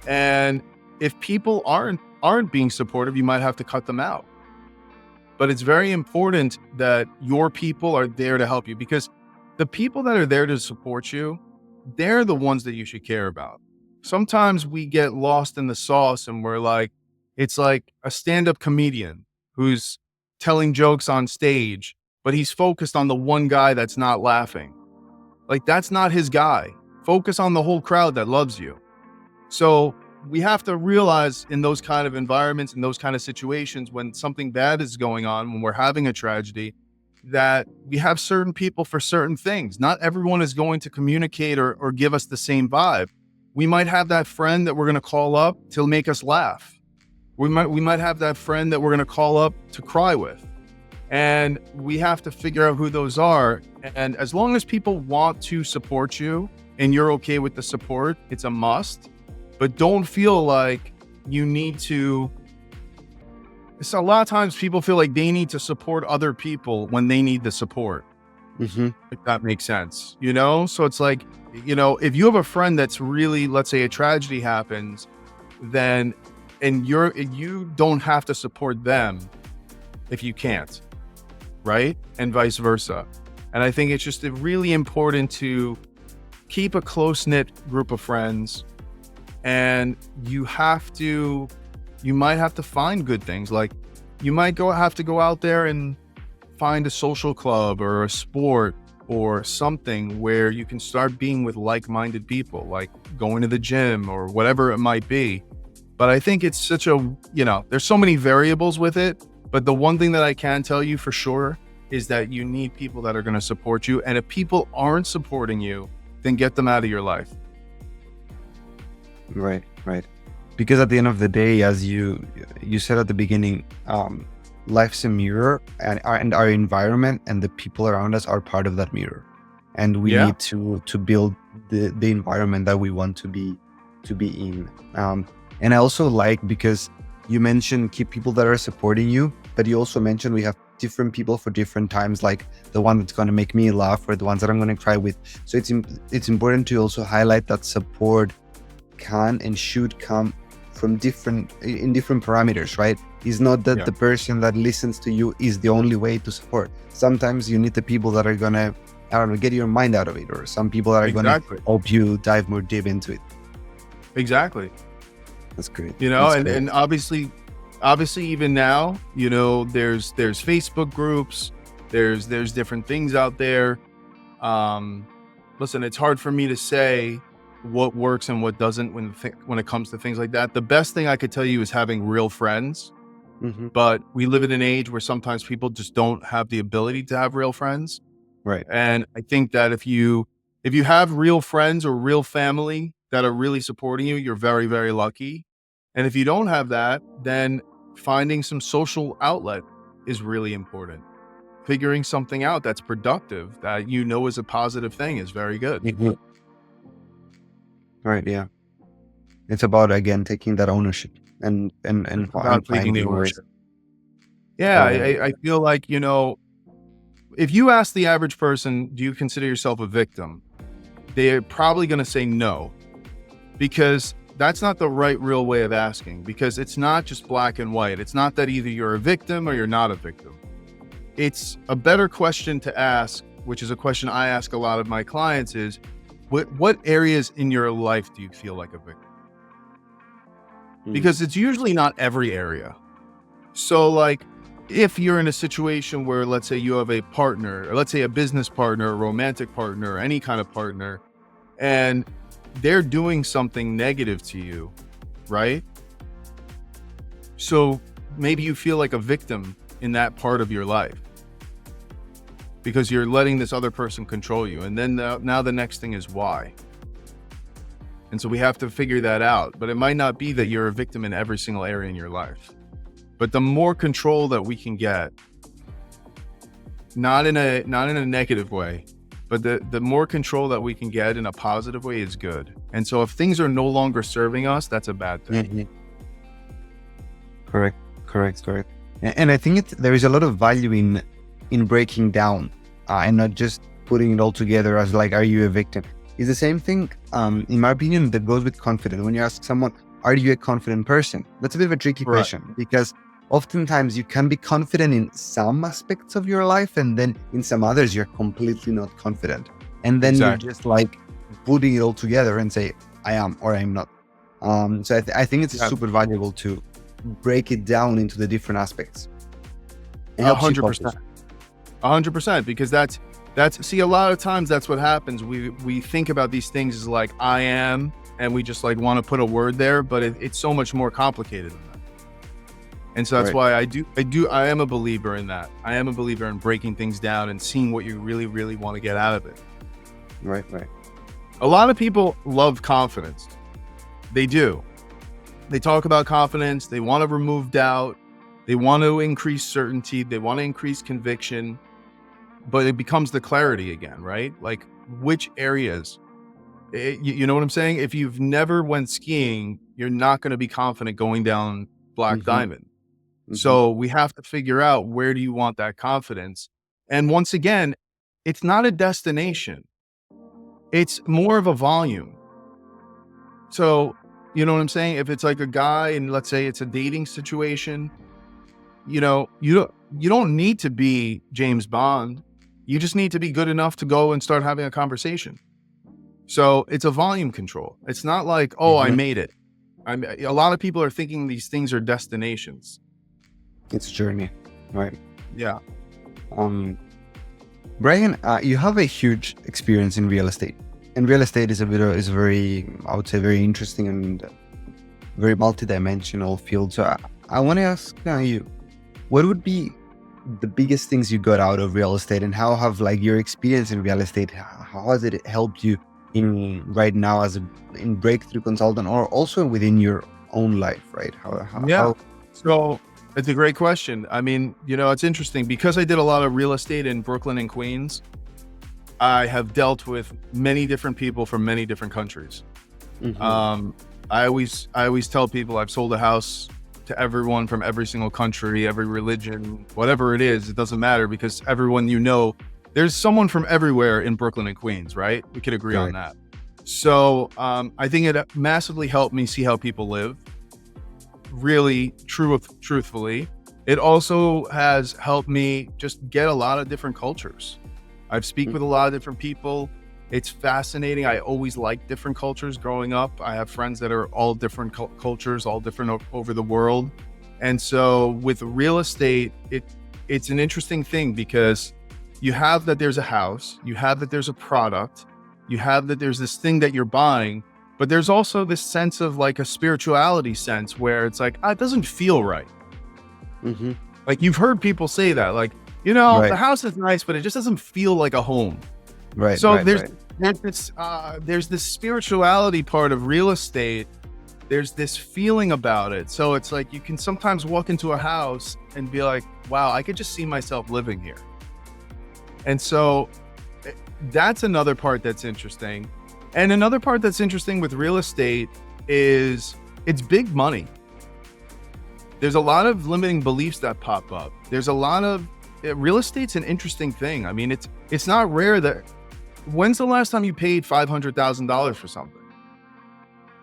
And if people aren't being supportive, you might have to cut them out. But it's very important that your people are there to help you, because the people that are there to support you, they're the ones that you should care about. Sometimes we get lost in the sauce and we're like, it's like a stand-up comedian who's telling jokes on stage, but he's focused on the one guy that's not laughing. Like that's not his guy. Focus on the whole crowd that loves you. So we have to realize in those kind of environments, in those kind of situations, when something bad is going on, when we're having a tragedy, that we have certain people for certain things. Not everyone is going to communicate or give us the same vibe. We might have that friend that we're going to call up to make us laugh. We might have that friend that we're going to call up to cry with. And we have to figure out who those are. And as long as people want to support you and you're okay with the support, it's a must. But don't feel like you need to. So a lot of times people feel like they need to support other people when they need the support. Mm-hmm. If that makes sense, So it's like, if you have a friend that's really, let's say a tragedy happens, then, and you don't have to support them if you can't, right? And vice versa. And I think it's just really important to keep a close-knit group of friends, and you might have to find good things. Like you might have to go out there and find a social club or a sport or something where you can start being with like-minded people, like going to the gym or whatever it might be. But I think it's such a, there's so many variables with it. But the one thing that I can tell you for sure is that you need people that are going to support you. And if people aren't supporting you, then get them out of your life. Right. Because at the end of the day, as you said at the beginning, life's a mirror, and our environment and the people around us are part of that mirror. And we need to build the environment that we want to be in. And I also like, because you mentioned keep people that are supporting you, but you also mentioned we have different people for different times, like the one that's going to make me laugh or the ones that I'm going to cry with. So it's important to also highlight that support can and should come from different parameters, right? It's not that the person that listens to you is the only way to support. Sometimes you need the people that are going to, I don't know, get your mind out of it, or some people that are going to help you dive more deep into it. Exactly. That's great. And obviously even now, there's Facebook groups, there's different things out there. Listen, it's hard for me to say what works and what doesn't when it comes to things like that. The best thing I could tell you is having real friends. But we live in an age where sometimes people just don't have the ability to have real friends. Right. And I think that if you have real friends or real family that are really supporting you, you're very, very lucky. And if you don't have that, then finding some social outlet is really important. Figuring something out that's productive, that is a positive thing, is very good. Right. Yeah. It's about, again, taking that ownership and taking the ownership. Yeah. I feel like, if you ask the average person, do you consider yourself a victim? They're probably going to say no, because that's not the real way of asking, because it's not just black and white. It's not that either you're a victim or you're not a victim. It's a better question to ask, which is a question I ask a lot of my clients, is what areas in your life do you feel like a victim? Because it's usually not every area. So like, if you're in a situation where, let's say you have a partner, or let's say a business partner, a romantic partner, or any kind of partner, and they're doing something negative to you, right? So maybe you feel like a victim in that part of your life because you're letting this other person control you. And then now the next thing is why. And so we have to figure that out. But it might not be that you're a victim in every single area in your life. But the more control that we can get, not in a negative way, but the more control that we can get in a positive way is good. And so if things are no longer serving us, that's a bad thing. Correct. And I think there is a lot of value in breaking down and not just putting it all together as like, are you a victim? It's the same thing, in my opinion, that goes with confidence. When you ask someone, are you a confident person? That's a bit of a tricky question, because oftentimes you can be confident in some aspects of your life, and then in some others, you're completely not confident. And then you're just like putting it all together and say, I am or I'm not. So I think it's super valuable to break it down into the different aspects. 100%. 100%, because that's see, a lot of times that's what happens. We think about these things as like, I am, and we just like want to put a word there, but it's so much more complicated than that. And so that's why I am a believer in that. I am a believer in breaking things down and seeing what you really, really want to get out of it. Right. A lot of people love confidence. They do. They talk about confidence. They want to remove doubt. They want to increase certainty. They want to increase conviction. But it becomes the clarity again, right? Like, which areas? You know what I'm saying? If you've never went skiing, you're not going to be confident going down Black Diamond. So we have to figure out, where do you want that confidence? And once again, it's not a destination. It's more of a volume. So, you know what I'm saying? If it's like a guy, and let's say it's a dating situation, you don't need to be James Bond. You just need to be good enough to go and start having a conversation. So it's a volume control. It's not like, I made it. A lot of people are thinking these things are destinations. It's a journey, right? Yeah. Bryan, you have a huge experience in real estate, and real estate is very, I would say, very interesting and very multidimensional field. So I want to ask you, what would be the biggest things you got out of real estate, and how have like your experience in real estate, how has it helped you in right now as in breakthrough consultant, or also within your own life, right? Yeah. So it's a great question. I mean, it's interesting because I did a lot of real estate in Brooklyn and Queens. I have dealt with many different people from many different countries. I always tell people I've sold a house to everyone from every single country, every religion, whatever it is, it doesn't matter, because everyone, there's someone from everywhere in Brooklyn and Queens, right? We could agree on that. So I think it massively helped me see how people live, really truthfully. It also has helped me just get a lot of different cultures. I've speak with a lot of different people. It's fascinating. I always liked different cultures growing up. I have friends that are all different cultures, all different over the world. And so with real estate, it's an interesting thing, because you have that there's a house, you have that there's a product, you have that there's this thing that you're buying, but there's also this sense of like a spirituality sense where it's like, it doesn't feel right. Like you've heard people say that, like, the house is nice, but it just doesn't feel like a home. Right. So there's this spirituality part of real estate. There's this feeling about it. So it's like you can sometimes walk into a house and be like, wow, I could just see myself living here. And so that's another part that's interesting. And another part that's interesting with real estate is it's big money. There's a lot of limiting beliefs that pop up. There's a lot of real estate's an interesting thing. I mean, it's not rare that. When's the last time you paid $500,000 for something?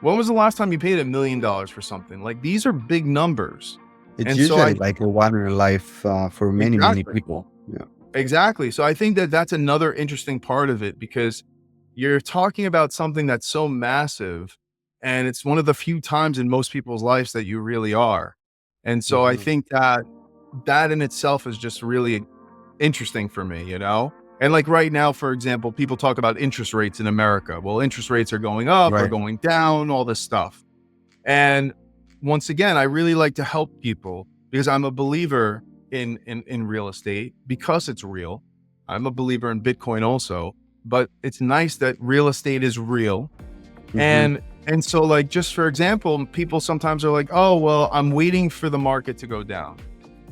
When was the last time you paid $1 million for something? Like, these are big numbers. It's usually like a one in a life for many people. Yeah, exactly. So I think that that's another interesting part of it, because you're talking about something that's so massive, and it's one of the few times in most people's lives that you really are. And so I think that in itself is just really interesting for me, And like right now, for example, people talk about interest rates in America. Well, interest rates are going up or going down, all this stuff. And once again, I really like to help people because I'm a believer in real estate, because it's real. I'm a believer in Bitcoin also, but it's nice that real estate is real. And so, like, just for example, people sometimes are like, oh, well, I'm waiting for the market to go down,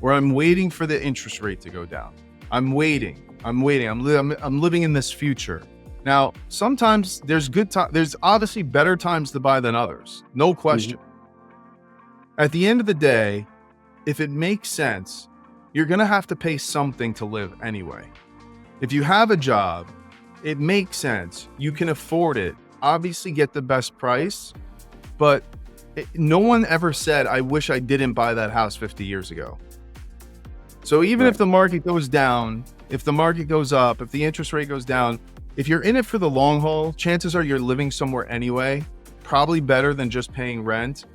or I'm waiting for the interest rate to go down. I'm waiting. I'm living in this future. Now, sometimes there's there's obviously better times to buy than others. No question. At the end of the day, if it makes sense, you're going to have to pay something to live anyway. If you have a job, it makes sense. You can afford it. Obviously get the best price, but no one ever said, I wish I didn't buy that house 50 years ago. So even if the market goes down, if the market goes up, if the interest rate goes down, if you're in it for the long haul, chances are you're living somewhere anyway, probably better than just paying rent.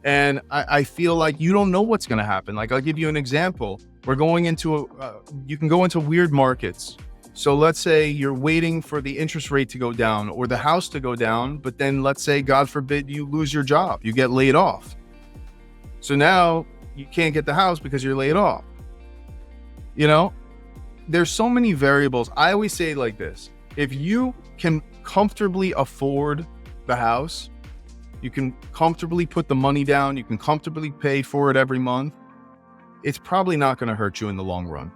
And I feel like you don't know what's going to happen. Like, I'll give you an example. We're going into you can go into weird markets. So let's say you're waiting for the interest rate to go down or the house to go down, but then let's say, God forbid, you lose your job, you get laid off. So now you can't get the house because you're laid off. There's so many variables. I always say it like this: if you can comfortably afford the house, you can comfortably put the money down, you can comfortably pay for it every month, it's probably not going to hurt you in the long run.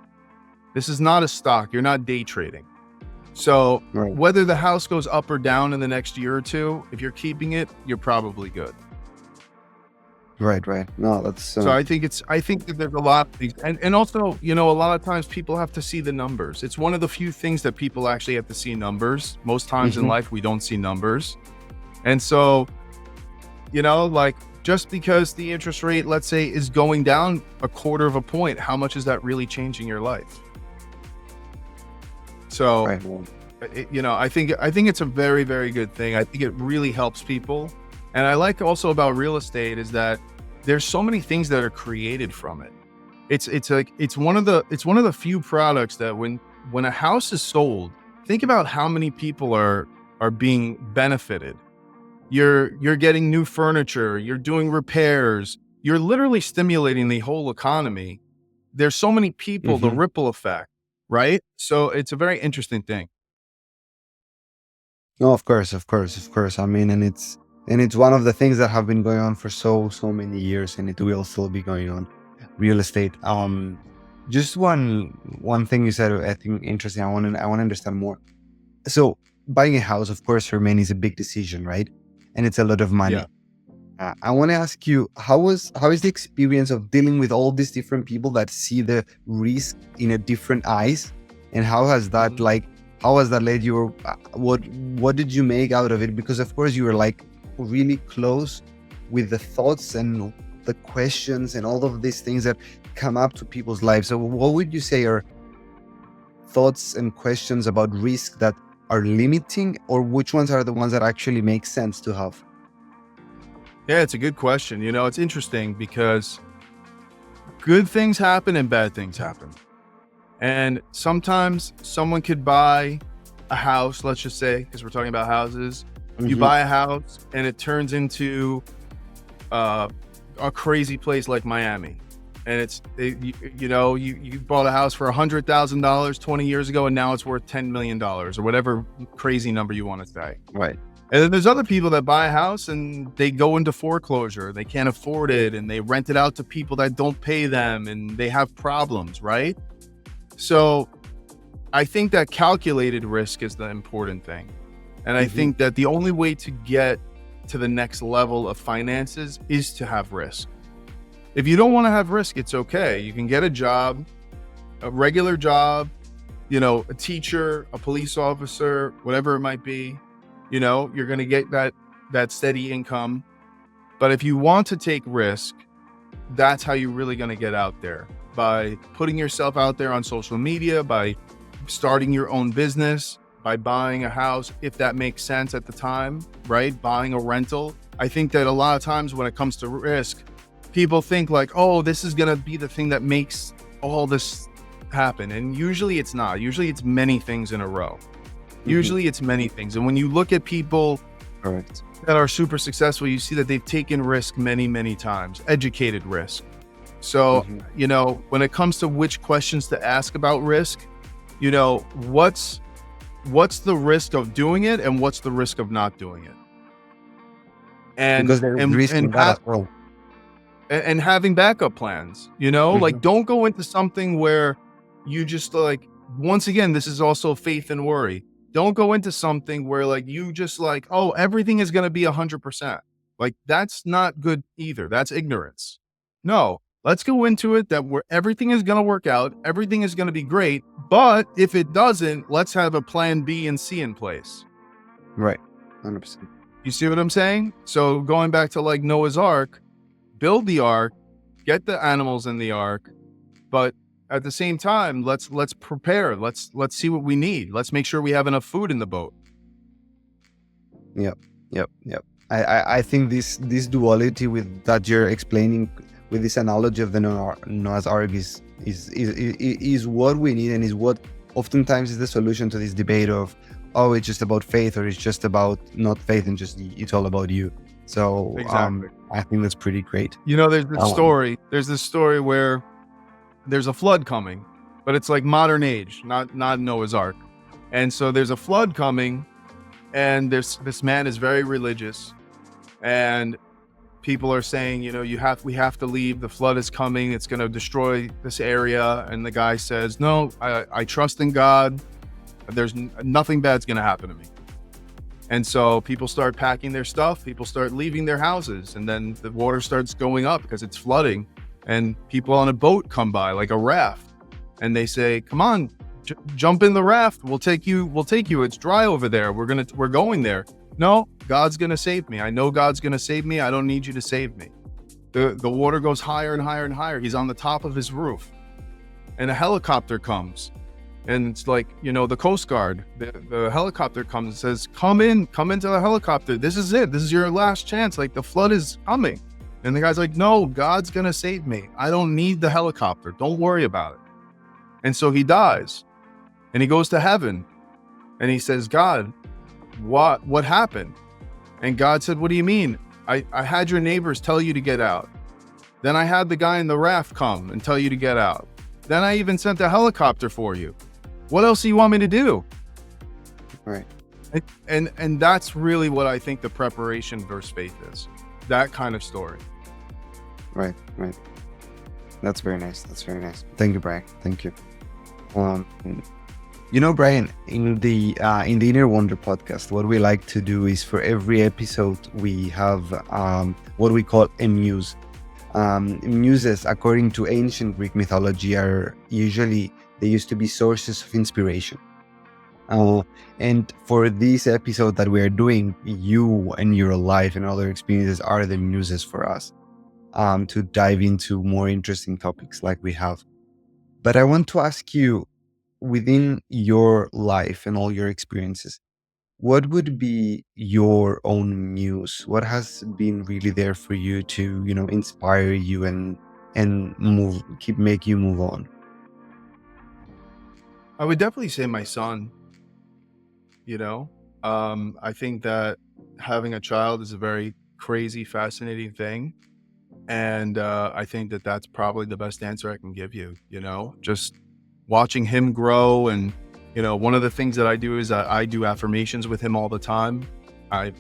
This is not a stock. You're not day trading. So whether the house goes up or down in the next year or two, if you're keeping it, you're probably good. Right. No, that's so I think that there's a lot of things, and also, a lot of times people have to see the numbers. It's one of the few things that people actually have to see numbers. Most times in life, we don't see numbers. And so, like, just because the interest rate, let's say, is going down 1/4 of a point, how much is that really changing your life? So, I think it's a very, very good thing. I think it really helps people. And I like also about real estate is that there's so many things that are created from it. It's one of the few products that when a house is sold, think about how many people are being benefited. You're getting new furniture, you're doing repairs, you're literally stimulating the whole economy. There's so many people, the Hmm. ripple effect, right? So it's a very interesting thing. No, of course, of course, of course. I mean, and it's one of the things that have been going on for so many years, and it will still be going on. Real estate. Just one thing you said, I think interesting. I want to understand more. So buying a house, of course, for many is a big decision, right? And it's a lot of money. Yeah. I want to ask you, how is the experience of dealing with all these different people that see the risk in a different eyes, and Mhm. how has that led you? Or what did you make out of it? Because of course you were like really close with the thoughts and the questions and all of these things that come up to people's lives. So what would you say are thoughts and questions about risk that are limiting, or which ones are the ones that actually make sense to have? Yeah, it's a good question. It's interesting because good things happen and bad things happen. And sometimes someone could buy a house, let's just say, because we're talking about houses. You Hmm. buy a house and it turns into uh, a crazy place like Miami. And you bought a house for $100,000 20 years ago, and now it's worth $10 million or whatever crazy number you want to say. Right. And then there's other people that buy a house and they go into foreclosure. They can't afford it and they rent it out to people that don't pay them and they have problems, right? So I think that calculated risk is the important thing. And I Hmm. think that the only way to get to the next level of finances is to have risk. If you don't want to have risk, it's okay. You can get a job, a regular job, a teacher, a police officer, whatever it might be. You're going to get that steady income. But if you want to take risk, that's how you're really going to get out there, by putting yourself out there on social media, by starting your own business, by buying a house, if that makes sense at the time, right? Buying a rental. I think that a lot of times when it comes to risk, people think like, oh, this is going to be the thing that makes all this happen. And usually it's not. Usually it's many things in a row. Hmm. Usually it's many things. And when you look at people Correct. that are super successful, you see that they've taken risk many, many times, educated risk. So, Hmm. when it comes to which questions to ask about risk, what's the risk of doing it and what's the risk of not doing it? And Because there is and risk and in that ha- as well. and having backup plans, like Hmm. don't go into something where you just like, once again, this is also faith and worry. Don't go into something where like you just like, oh, everything is going to be 100%. Like that's not good either. That's ignorance. No, let's go into it that where everything is going to work out, everything is going to be great, but if it doesn't, let's have a plan B and C in place. Right. 100%. You see what I'm saying? So going back to like Noah's Ark, build the ark, get the animals in the ark, but at the same time, let's prepare. Let's see what we need. Let's make sure we have enough food in the boat. Yep. Yep. Yep. I think this duality with that you're explaining with this analogy of the Noah's Ark is what we need, and is what oftentimes is the solution to this debate of, oh, it's just about faith, or it's just about not faith and just it's all about you. So Exactly. I think that's pretty great. There's this Um, story. There's this story where there's a flood coming, but it's like modern age, not Noah's Ark. And so there's a flood coming, and this man is very religious, and people are saying, we have to leave. The flood is coming. It's going to destroy this area. And the guy says, no, I trust in God. There's nothing bad's going to happen to me. And so people start packing their stuff. People start leaving their houses. And then the water starts going up because it's flooding. And people on a boat come by, like a raft. And they say, come on, jump in the raft. We'll take you. It's dry over there. We're going there. No, God's going to save me. I know God's going to save me. I don't need you to save me. The water goes higher and higher and higher. He's on the top of his roof, and a helicopter comes, and it's like, the Coast Guard, the helicopter comes and says, come into the helicopter. This is it. This is your last chance. Like the flood is coming. And the guy's like, no, God's going to save me. I don't need the helicopter. Don't worry about it. And so he dies, and he goes to heaven, and he says, God, what happened? And God said, what do you mean? I had your neighbors tell you to get out. Then I had the guy in the raft come and tell you to get out. Then I even sent a helicopter for you. What else do you want me to do? Right. And that's really what I think the preparation versus faith is. That kind of story. Right. That's very nice. Thank you, Brian. Thank you. Brian, in the Inner Wonder podcast, what we like to do is for every episode we have what we call a muse. Muses, according to ancient Greek mythology, they used to be sources of inspiration. And for this episode that we are doing, you and your life and other experiences are the muses for us to dive into more interesting topics like we have. But I want to ask you, within your life and all your experiences, what would be your own muse? What has been really there for you to, inspire you and make you move on? I would definitely say my son. I think that having a child is a very crazy, fascinating thing. And I think that that's probably the best answer I can give you, just watching him grow. And, one of the things that I do is I do affirmations with him all the time. I'm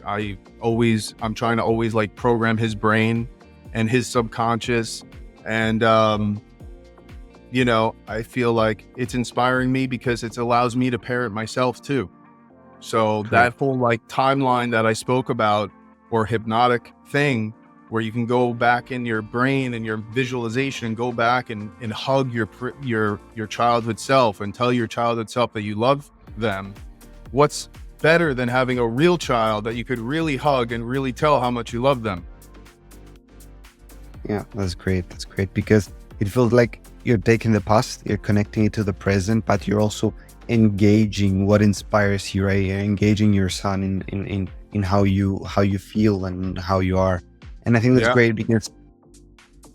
trying to always like program his brain and his subconscious. And, I feel like it's inspiring me because it allows me to parent myself too. So that whole like timeline that I spoke about, or hypnotic thing, where you can go back in your brain and your visualization and go back and hug your childhood self and tell your childhood self that you love them. What's better than having a real child that you could really hug and really tell how much you love them? Yeah, that's great. Because it feels like you're taking the past, you're connecting it to the present, but you're also engaging what inspires you, right? You're engaging your son in how you feel and how you are. And I think that's great, because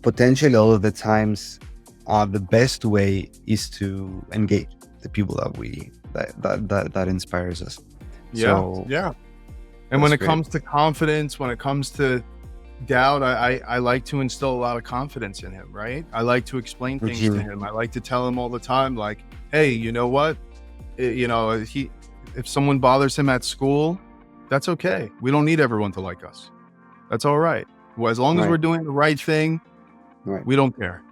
potentially all of the times the best way is to engage the people that inspires us. And when it comes to confidence, when it comes to doubt, I like to instill a lot of confidence in him, right? I like to explain things to him. I like to tell him all the time, like, hey, you know what? If someone bothers him at school, that's okay. We don't need everyone to like us. That's all right. Well, as long as we're doing the right thing, we don't care.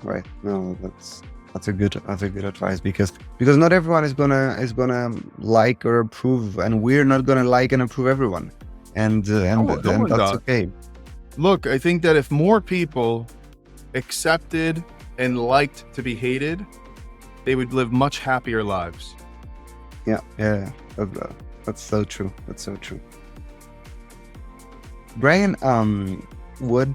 Right. No, that's a good advice, because not everyone is gonna like or approve, and we're not gonna like and approve everyone, and that's okay. Look, I think that if more people accepted and liked to be hated, they would live much happier lives. Yeah. That's so true. Brian, what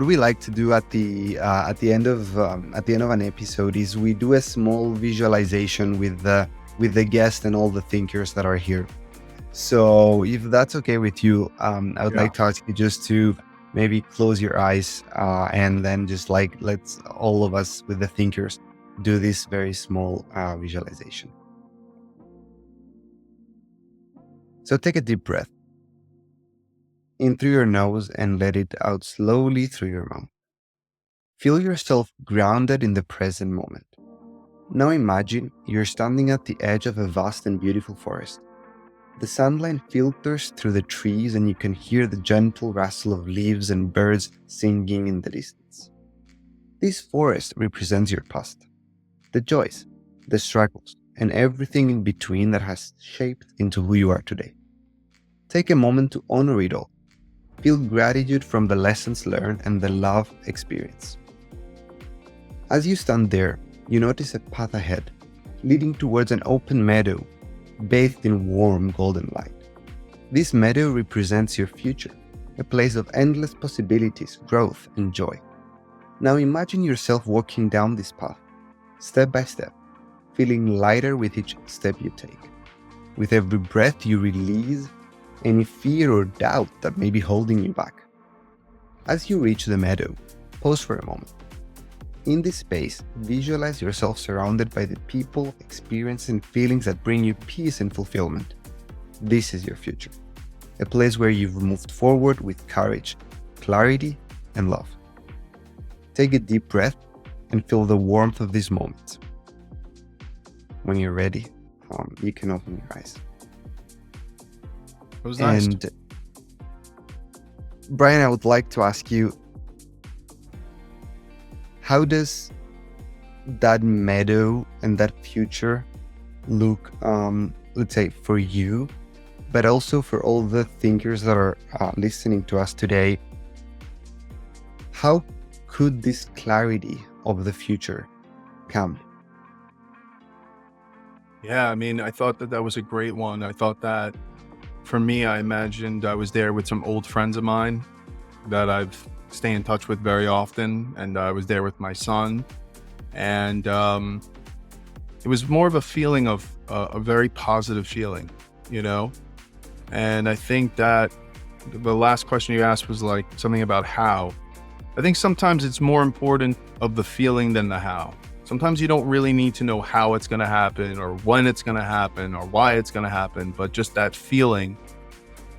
we like to do at the end of an episode is we do a small visualization with the guest and all the thinkers that are here. So if that's okay with you, I would like to ask you just to maybe close your eyes and then just like let's all of us with the thinkers do this very small visualization. So take a deep breath in through your nose and let it out slowly through your mouth. Feel yourself grounded in the present moment. Now imagine you're standing at the edge of a vast and beautiful forest. The sunlight filters through the trees and you can hear the gentle rustle of leaves and birds singing in the distance. This forest represents your past, the joys, the struggles, and everything in between that has shaped into who you are today. Take a moment to honor it all. Feel gratitude from the lessons learned and the love experienced. As you stand there, you notice a path ahead, leading towards an open meadow, bathed in warm golden light. This meadow represents your future, a place of endless possibilities, growth, and joy. Now imagine yourself walking down this path, step by step, feeling lighter with each step you take. With every breath you release any fear or doubt that may be holding you back. As you reach the meadow, pause for a moment. In this space, visualize yourself surrounded by the people, experiences, and feelings that bring you peace and fulfillment. this is your future. A place where you've moved forward with courage, clarity, and love. Take a deep breath and feel the warmth of this moment. When you're ready, you can open your eyes. It was nice. And Bryan, I would like to ask you, how does that meadow and that future look, let's say, for you, but also for all the thinkers that are listening to us today? How could this clarity of the future come? Yeah, I mean, I thought that was a great one. I thought that for me, I imagined I was there with some old friends of mine that I've stay in touch with very often. And I was there with my son. And it was more of a feeling of a very positive feeling, you know? And I think that the last question you asked was like something about how. I think sometimes it's more important of the feeling than the how. Sometimes you don't really need to know how it's going to happen or when it's going to happen or why it's going to happen, but just that feeling.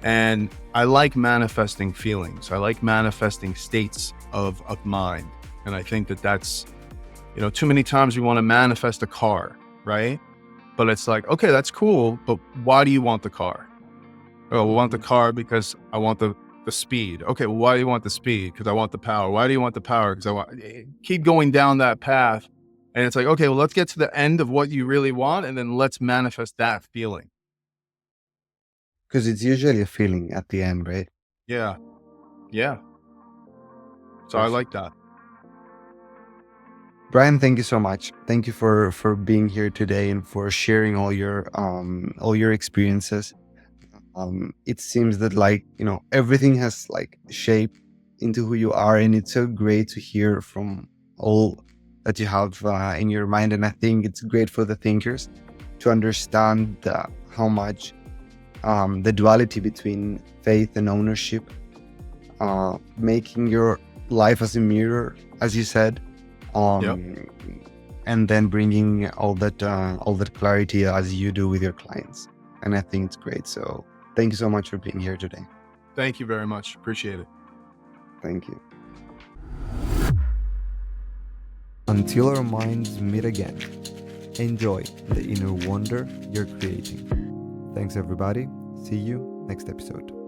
And I like manifesting feelings. I like manifesting states of mind. And I think that that's, you know, too many times we want to manifest a car, right? But it's like, okay, that's cool, but why do you want the car? Oh, I want the car because I want the speed. Okay, well, why do you want the speed? Because I want the power. Why do you want the power? Because I want, keep going down that path. And it's like, okay, well, let's get to the end of what you really want, and then let's manifest that feeling. Because it's usually a feeling at the end, right? Yeah. Yeah. So I like that. Bryan, thank you so much. Thank you for being here today and for sharing all your experiences. It seems that, like, you know, everything has like shape into who you are, and it's so great to hear from all that you have in your mind. And I think it's great for the thinkers to understand how much the duality between faith and ownership, making your life as a mirror, as you said, and then bringing all that clarity as you do with your clients. And I think it's great. So thank you so much for being here today. Thank you very much. Appreciate it. Thank you. Until our minds meet again, enjoy the inner wonder you're creating. Thanks, everybody. See you next episode.